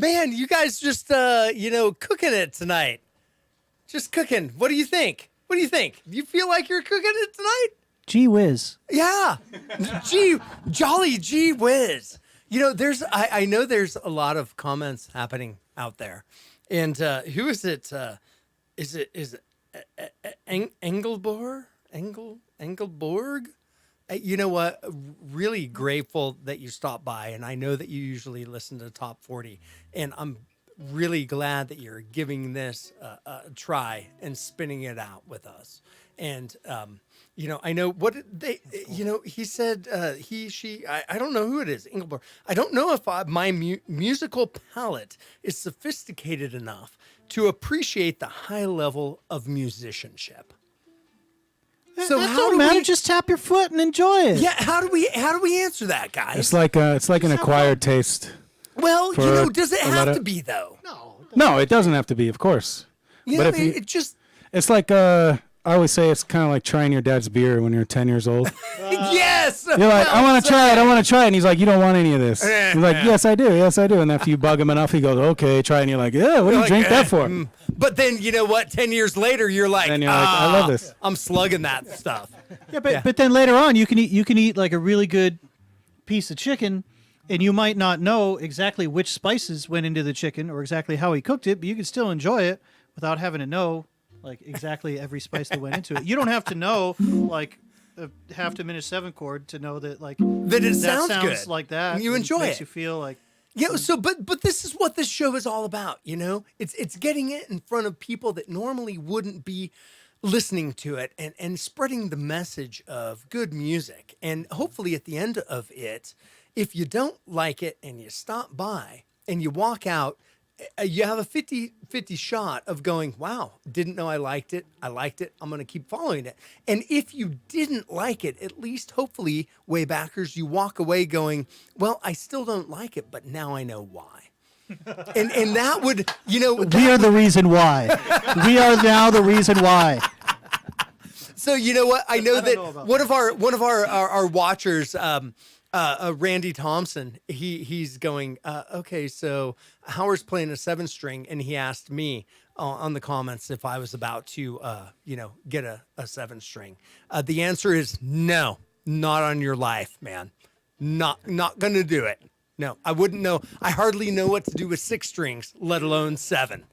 Man, you guys just cooking it tonight. Just cooking. What do you think? What do you think? You feel like you're cooking it tonight? Gee whiz. Yeah. Jolly gee whiz. I know there's a lot of comments happening out there. And who is it? Is it Engelborg? Engelborg? You know what? Really grateful that you stopped by. And I know that you usually listen to Top 40. And I'm really glad that you're giving this a try and spinning it out with us. And, I know what they, he said, I don't know who it is, Engelborg. I don't know if my musical palate is sophisticated enough to appreciate the high level of musicianship. So That how don't do matter. we? Just tap your foot and enjoy it. Yeah, how do we answer that, guys? It's like an acquired taste. Well, for does it a lot have of- to be though? No, it doesn't have to be, of course. But if you- it just It's like I always say it's kind of like trying your dad's beer when you're 10 years old. yes. You're like, I want to try it. I want to try it. And he's like, you don't want any of this. Yeah, You're like, yeah. yes, I do. Yes, I do. And after you bug him enough, he goes, okay, try it. And you're like, yeah, what do you Like, drink that for? But then you know what? 10 years later, you're like, Then you're like, I love this. I'm slugging that stuff. Yeah, but then later on, you can eat like a really good piece of chicken, and you might not know exactly which spices went into the chicken or exactly how he cooked it, but you can still enjoy it without having to know like exactly every spice that went into it. You don't have to know like a half diminished 7 chord to know that like That it sounds good. like that. You and enjoy makes it. you feel like Yeah. So, but this is what this show is all about. It's getting it in front of people that normally wouldn't be listening to it and spreading the message of good music. And hopefully at the end of it, if you don't like it and you stop by and you walk out, you have a 50-50 shot of going, wow, didn't know I liked it. I liked it. I'm going to keep following it. And if you didn't like it, at least hopefully, Waybackers, you walk away going, well, I still don't like it, but now I know why. and that would, we are the reason why. We are now the reason why. So you know what? I know know that about one of our watchers, Randy Thompson, he's going, okay, so Howard's playing a 7-string, and he asked me on the comments if I was about to, get a 7-string. The answer is no, not on your life, man. Not gonna do it. No, I wouldn't know. I hardly know what to do with 6 strings, let alone 7.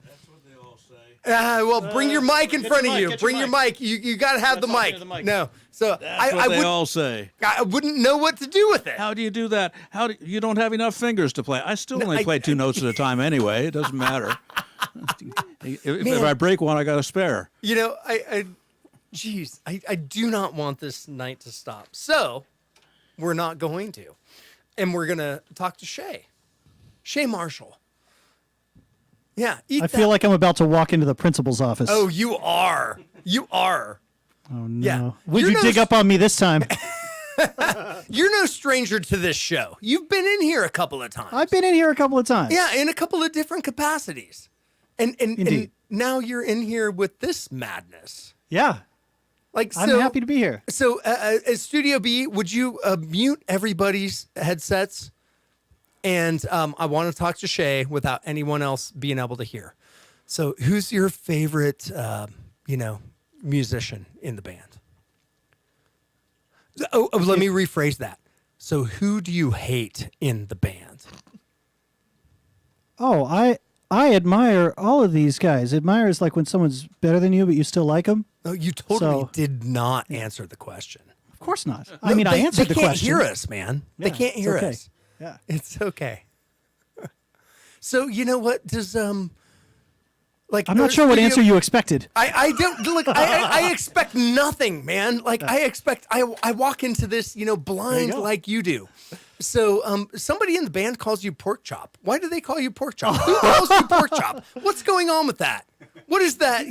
Well, bring your mic in front of you. Bring your mic. You got to have the mic. No, so I They would. all say. I wouldn't know what to do with it. How do you do that? You don't have enough fingers to play? I still only play 2 notes at a time anyway. It doesn't matter. If I break one, I got a spare. I do not want this night to stop. So we're not going to, and we're gonna talk to Shea Marshal. Yeah, I feel like I'm about to walk into the principal's office. Oh, you are. You are. Oh, no. Yeah. Would You're you no dig up on me this time? You're no stranger to this show. You've been in here a couple of times. I've been in here a couple of times. Yeah, in a couple of different capacities. And Indeed. now you're in here with this madness. Yeah. Like, so, I'm happy to be here. So, at Studio B, would you mute everybody's headsets? And I want to talk to Shea without anyone else being able to hear. So, who's your favorite, musician in the band? Let me rephrase that. So, who do you hate in the band? Oh, I admire all of these guys. Admire is like when someone's better than you, but you still like them. Oh, you totally So- did not answer the question. Of course not. I mean, I answered the They can't question. hear us, man. They Yeah, can't it's hear okay. us. Yeah. It's okay. So you know what? Does like I'm not sure what answer you expected. I don't look. I expect nothing, man. Like I walk into this, blind go. like you do. So somebody in the band calls you pork chop. Why do they call you pork chop? Who calls you pork chop? What's going on with that? What is that?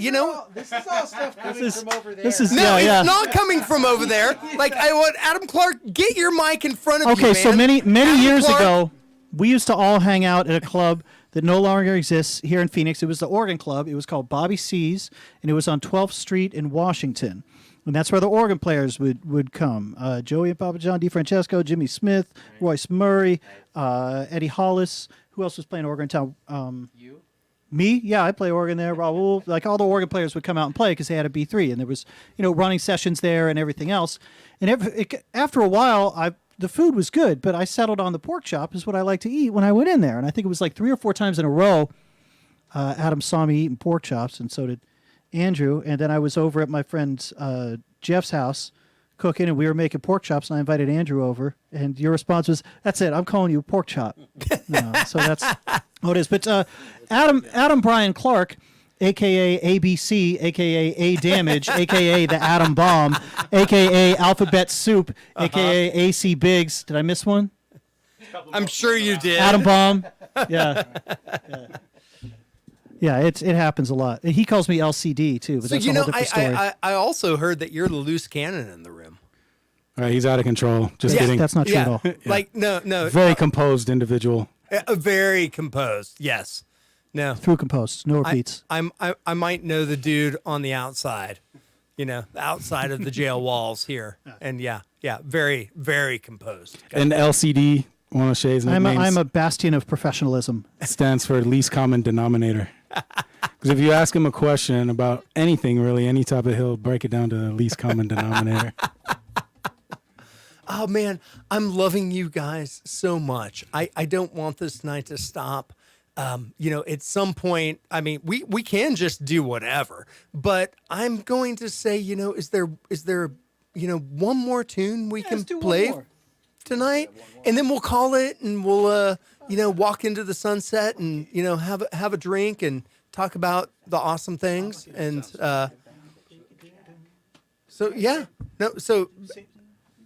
This is all stuff coming from over there. This is No, yeah. it's not coming from over there. Like I want Adam Clark, get your mic in front of you, Okay, so man. many Adam years Clark- ago, we used to all hang out at a club that no longer exists here in Phoenix. It was the Organ Club. It was called Bobby C's, and it was on 12th Street in Washington. And that's where the organ players would come. Joey and Papa John DeFrancesco, Jimmy Smith, Royce Murray, Eddie Hollis, who else was playing organ in town? You? Me? Yeah, I play organ there. Raul, like all the organ players would come out and play because they had a B3, and there was, running sessions there and everything else. And after a while, the food was good, but I settled on the pork chop is what I like to eat when I went in there. And I think it was like 3 or 4 times in a row, Adam saw me eating pork chops, and so did Andrew. And then I was over at my friend Jeff's house cooking, and we were making pork chops, and I invited Andrew over, and your response was, "That's it, I'm calling you pork chop." No, so that's what it is. But Adam Brian Clark, a.k.a. ABC, a.k.a. A Damage, a.k.a. the Atom Bomb, a.k.a. Alphabet Soup, a.k.a. AC Biggs. Did I miss one? I'm sure you did. Atom Bomb. Yeah. Yeah, it happens a lot. He calls me LCD too, but So that's a whole different story. I also heard that you're the loose cannon in the room. All right, he's out of control. Just Yeah. kidding. That's not true at all. Like no, Very composed individual. very composed. Yes, no. Through compost, no repeats. I might know the dude on the outside, the outside of the jail walls here, and yeah, very very composed. And LCD, one of Shea's nicknames, I'm a bastion of professionalism. stands for least common denominator. Because if you ask him a question about anything, really, any topic, he'll break it down to the least common denominator. Oh man, I'm loving you guys so much. I don't want this night to stop. At some point, I mean, we can just do whatever, but I'm going to say, is there one more tune we can play tonight, and then we'll call it, and we'll walk into the sunset, and have a drink and talk about the awesome things, and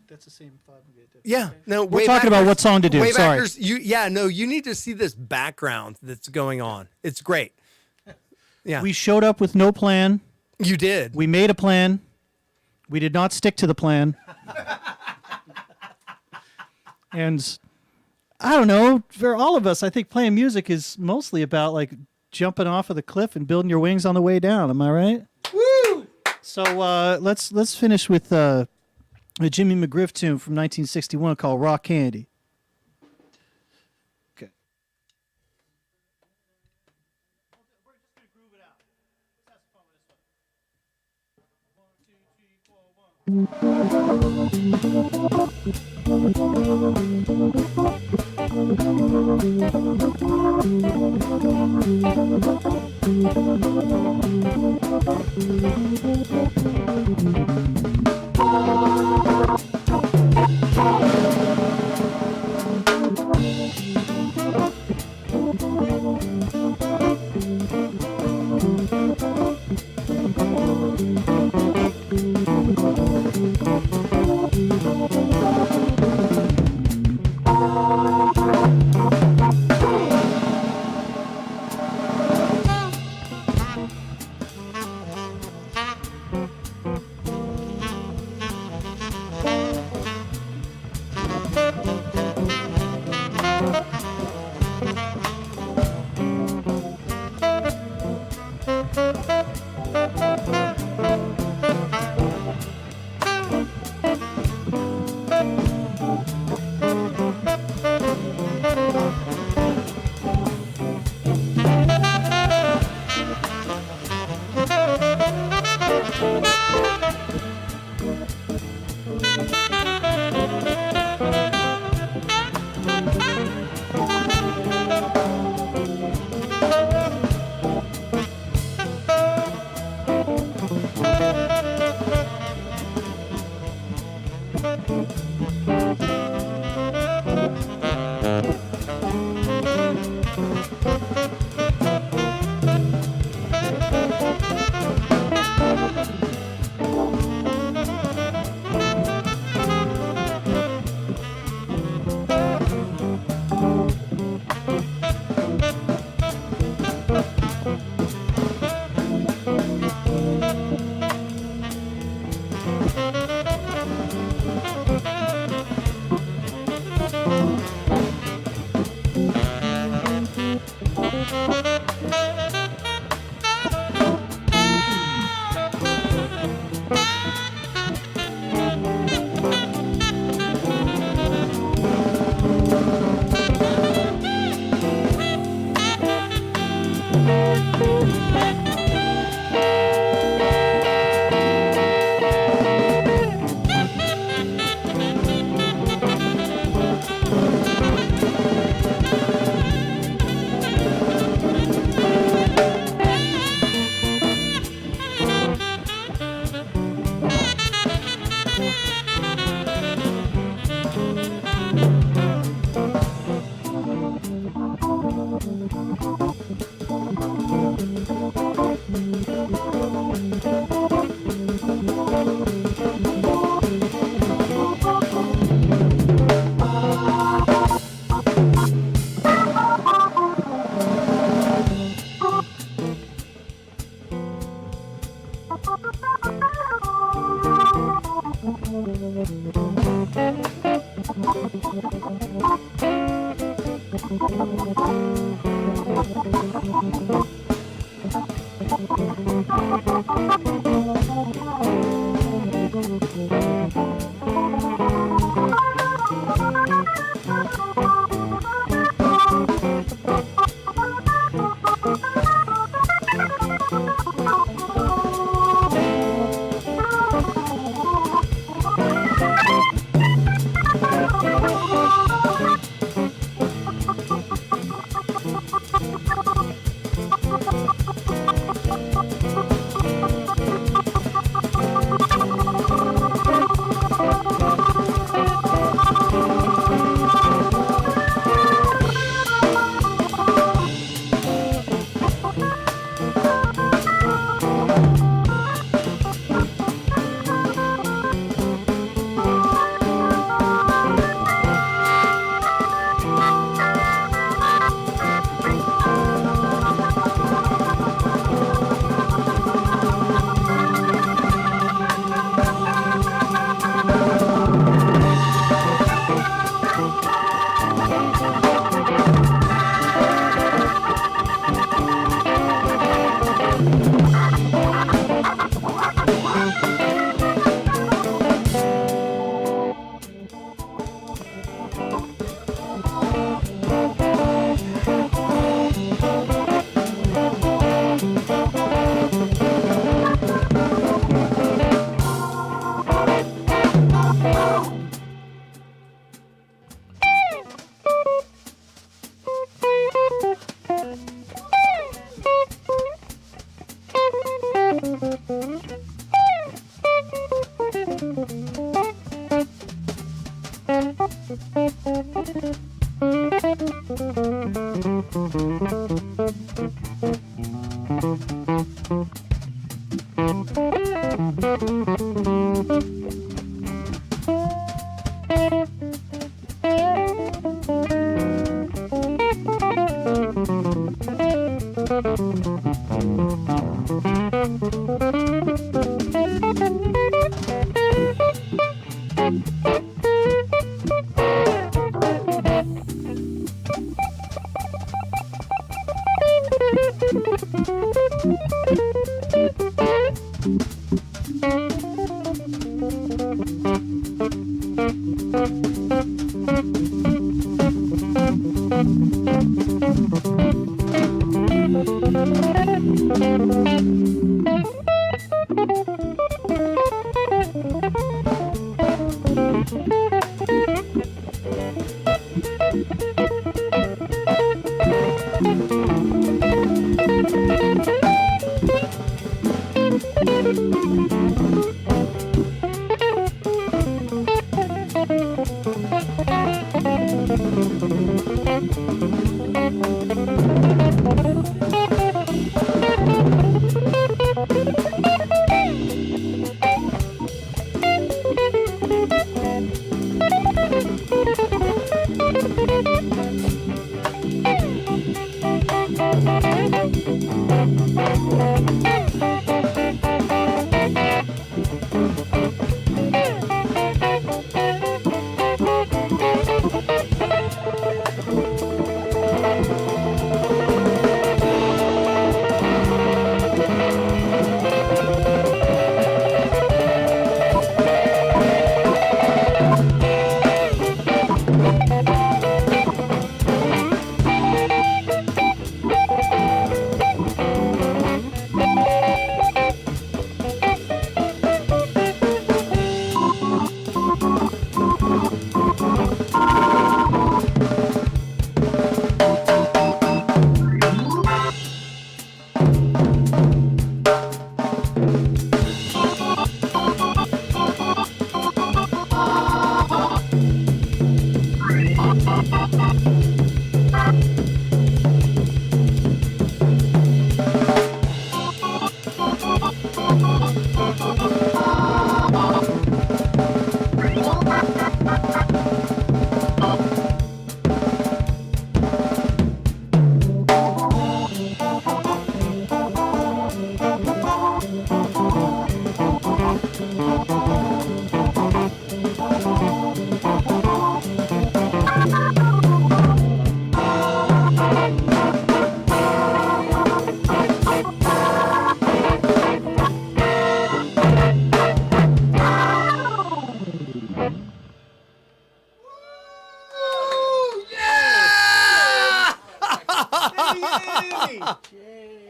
That's the same thought. yeah, no, We're talking about what song to do. Sorry. Waybackers, you need to see this background that's going on. It's great. Yeah, We showed up with no plan. you did. We made a plan. We did not stick to the plan. And I don't know, for all of us, I think playing music is mostly about like jumping off of the cliff and building your wings on the way down. Am I right? Woo! So let's finish with a Jimmy McGriff tune from 1961 called Rock Candy. Okay.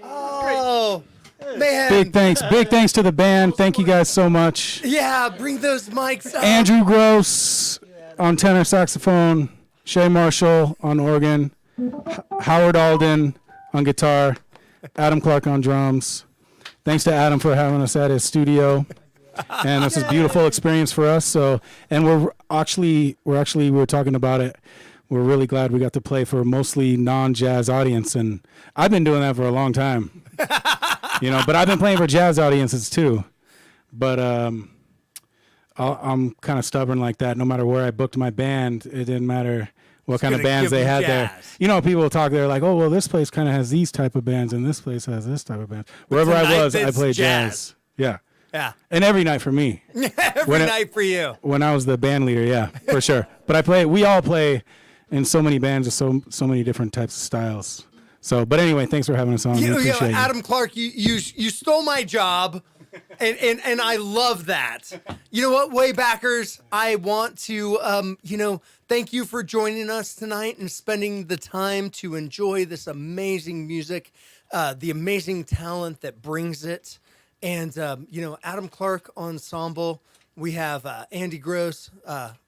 Oh, man. Big thanks to the band. Thank you guys so much. Yeah, bring those mics up. Andrew Gross on tenor saxophone, Shea Marshall on organ, Howard Alden on guitar, Adam Clark on drums. Thanks to Adam for having us at his studio. And this is a beautiful experience for us. So, and we were talking about it. We're really glad we got to play for a mostly non-jazz audience, and I've been doing that for a long time. But I've been playing for jazz audiences too. But I'm kind of stubborn like that. No matter where I booked my band, it didn't matter what kind of bands they had there. People talk, they're like, oh, well, this place kind of has these type of bands, and this place has this type of bands. Wherever I was, I played jazz. Yeah. Yeah. And every night for me. Every night for you. When I was the band leader, yeah, for sure. But we all play in so many bands with so many different types of styles. So, but anyway, thanks for having us on. We appreciate it. Adam Clark, you stole my job, and I love that. You know what, Waybackers? I want to, thank you for joining us tonight and spending the time to enjoy this amazing music, the amazing talent that brings it. And, Adam Clark Ensemble, we have Andy Gross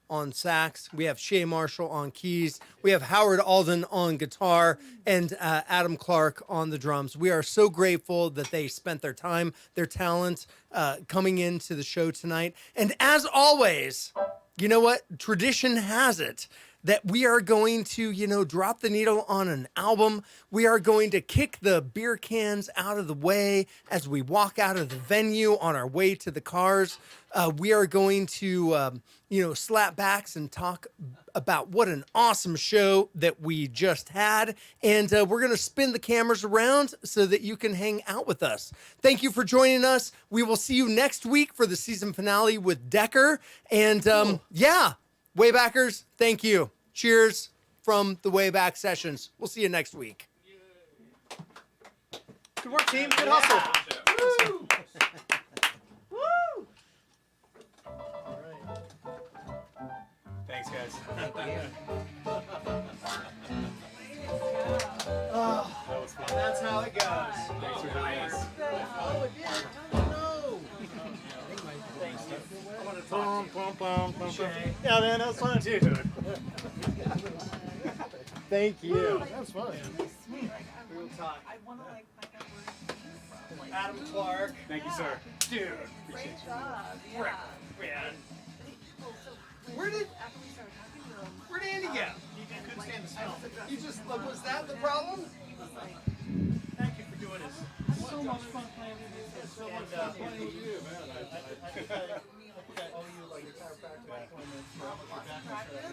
on sax, we have Shea Marshall on keys, we have Howard Alden on guitar, and Adam Clark on the drums. We are so grateful that they spent their time, their talent, coming into the show tonight. And as always, you know what? Tradition has it that we are going to, drop the needle on an album. We are going to kick the beer cans out of the way as we walk out of the venue on our way to the cars. We are going to, slap backs and talk about what an awesome show that we just had. And we're going to spin the cameras around so that you can hang out with us. Thank you for joining us. We will see you next week for the season finale with Decker. And Waybackers, thank you. Cheers from the Wayback Sessions. We'll see you next week. Good work, team. Good hustle. Woo! Woo! Thanks, guys. That's how it goes. Thanks for doing this. Yeah, man, that was fun too. Thank you. That was fun. Real talk. Adam Clark. Thank you, sir. Dude. Great job. Man. Where did Andy go? He couldn't stand the smell. You just, was that the problem? Thank you for doing this. So much fun playing with you. So much fun playing with you, man. I owe you like a chiropractic appointment for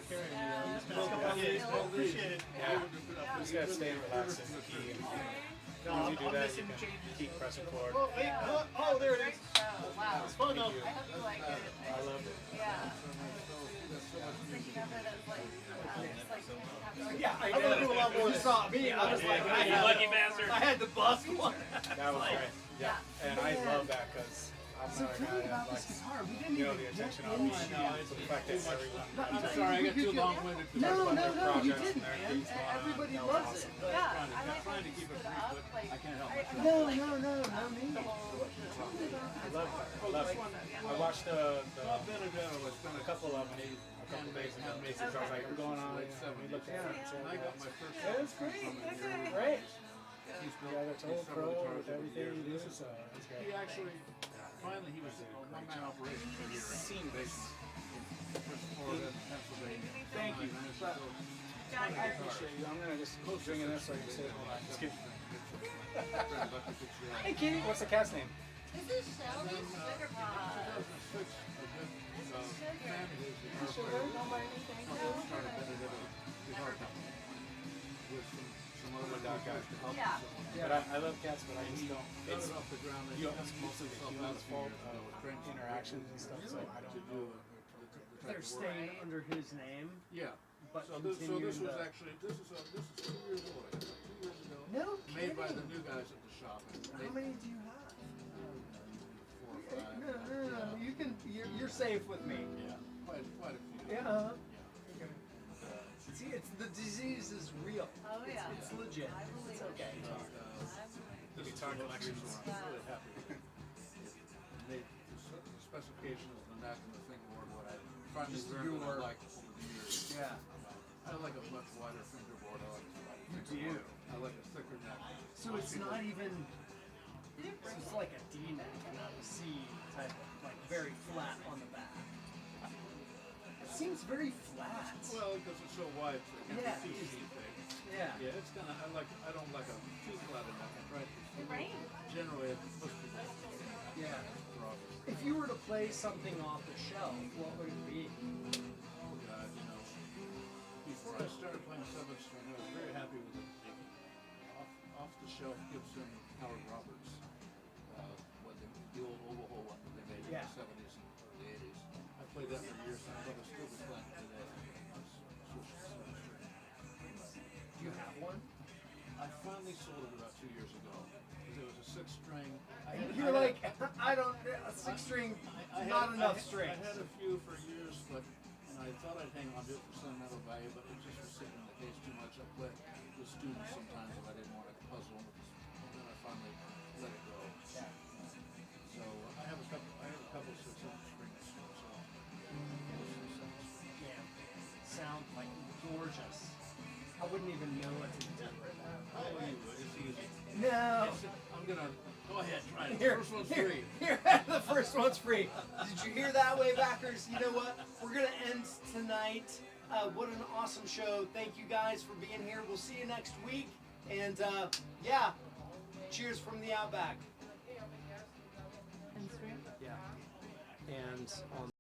carrying me out. Appreciate it. Yeah. You just gotta stay relaxed and key. Once you do that, you can keep pressing forward. Oh, wait, oh, there it is. Wow. It's fun though. I hope you like it. I loved it. Yeah. Thinking of it as like, Yeah, I know. Do a lot more. You saw me. I was like, lucky bastard. I had the bus one. That was great. Yeah. And I love that because I'm not a guy that likes, the attention on me. So the fact that everyone. I'm sorry, I got too long-winded. No, you projects didn't, and their man. things going on. Everybody loves it. yeah. I like how you stood up. Like, I can't help myself. No, not me. I love it. I watched a couple of them. A couple days ago. I was like, I'm going on. We looked at it. I got my first. That's great. Great. Yeah, that's all pro with everything he does. So that's great. He actually, finally, he was a one-man operation for a year. Seen this. First Florida, Pennsylvania. Thank you. I appreciate you. I'm gonna just drinking this so I can say it. Just kidding. Hey, Kitty. What's the cat's name? this is Shelby Sugarpot. Yeah. But I love cats, but I just don't. It's mostly the human's fault of interactions and stuff, so I don't know. They're staying under his name, Yeah. but So this continuing was the- actually, this is 2 years old. I guess, 2 years ago. No Made by the kidding. new guys at the shop. How many do you have? 4 or 5. No. You can. You're safe with me. Yeah. Quite a few. Yeah. See, it's the disease is real. Oh, yeah. It's legit. It's okay. Guitar collections. Really happy with it. Made the specifications, the neck and the fingerboard, what I finally Just learned what your- I like over the years. Yeah. I like a much wider fingerboard. I like a wider You fingerboard. do? I like a thicker neck. So it's not even. So it's like a D neck, not a C type of, like very flat on the back. It seems very flat. Well, because it's so wide, so it Yeah, can't be too it's- steep. Yeah. Yeah, it's kind of. I don't like a too flat a neck. I try to. Right. Generally, most people. Yeah. Rough. If you were to play something off the shelf, what would it be? Oh God, you know. Before I started playing 7th string, I was very happy with the off the shelf Gibson Howard Roberts. What the old overhaul one that they made Yeah. in the 70s and early 80s. I played that for years, and I thought I still be playing it today. Switched to 7th string. Do you have one? I finally sold it about 2 years ago because it was a 6th string. You're like, I don't, a 6-string, not enough strings. I had a few for years, but and I thought I'd hang on to it for sentimental value, but it just was sitting in the case too much. I played with students sometimes if I didn't want to puzzle them, and then I finally let it go. Yeah. So I have a couple 6-inch strings. So Yeah. Sound like gorgeous. I wouldn't even know what to do with that. oh, you would. It's easy. No. I'm gonna go ahead. Try it. Here, First one's here, free. Here, the first one's free. Did you hear that, Waybackers? You know what? We're gonna end tonight. What an awesome show! Thank you guys for being here. We'll see you next week. And yeah, cheers from the Outback. And three. Yeah. And on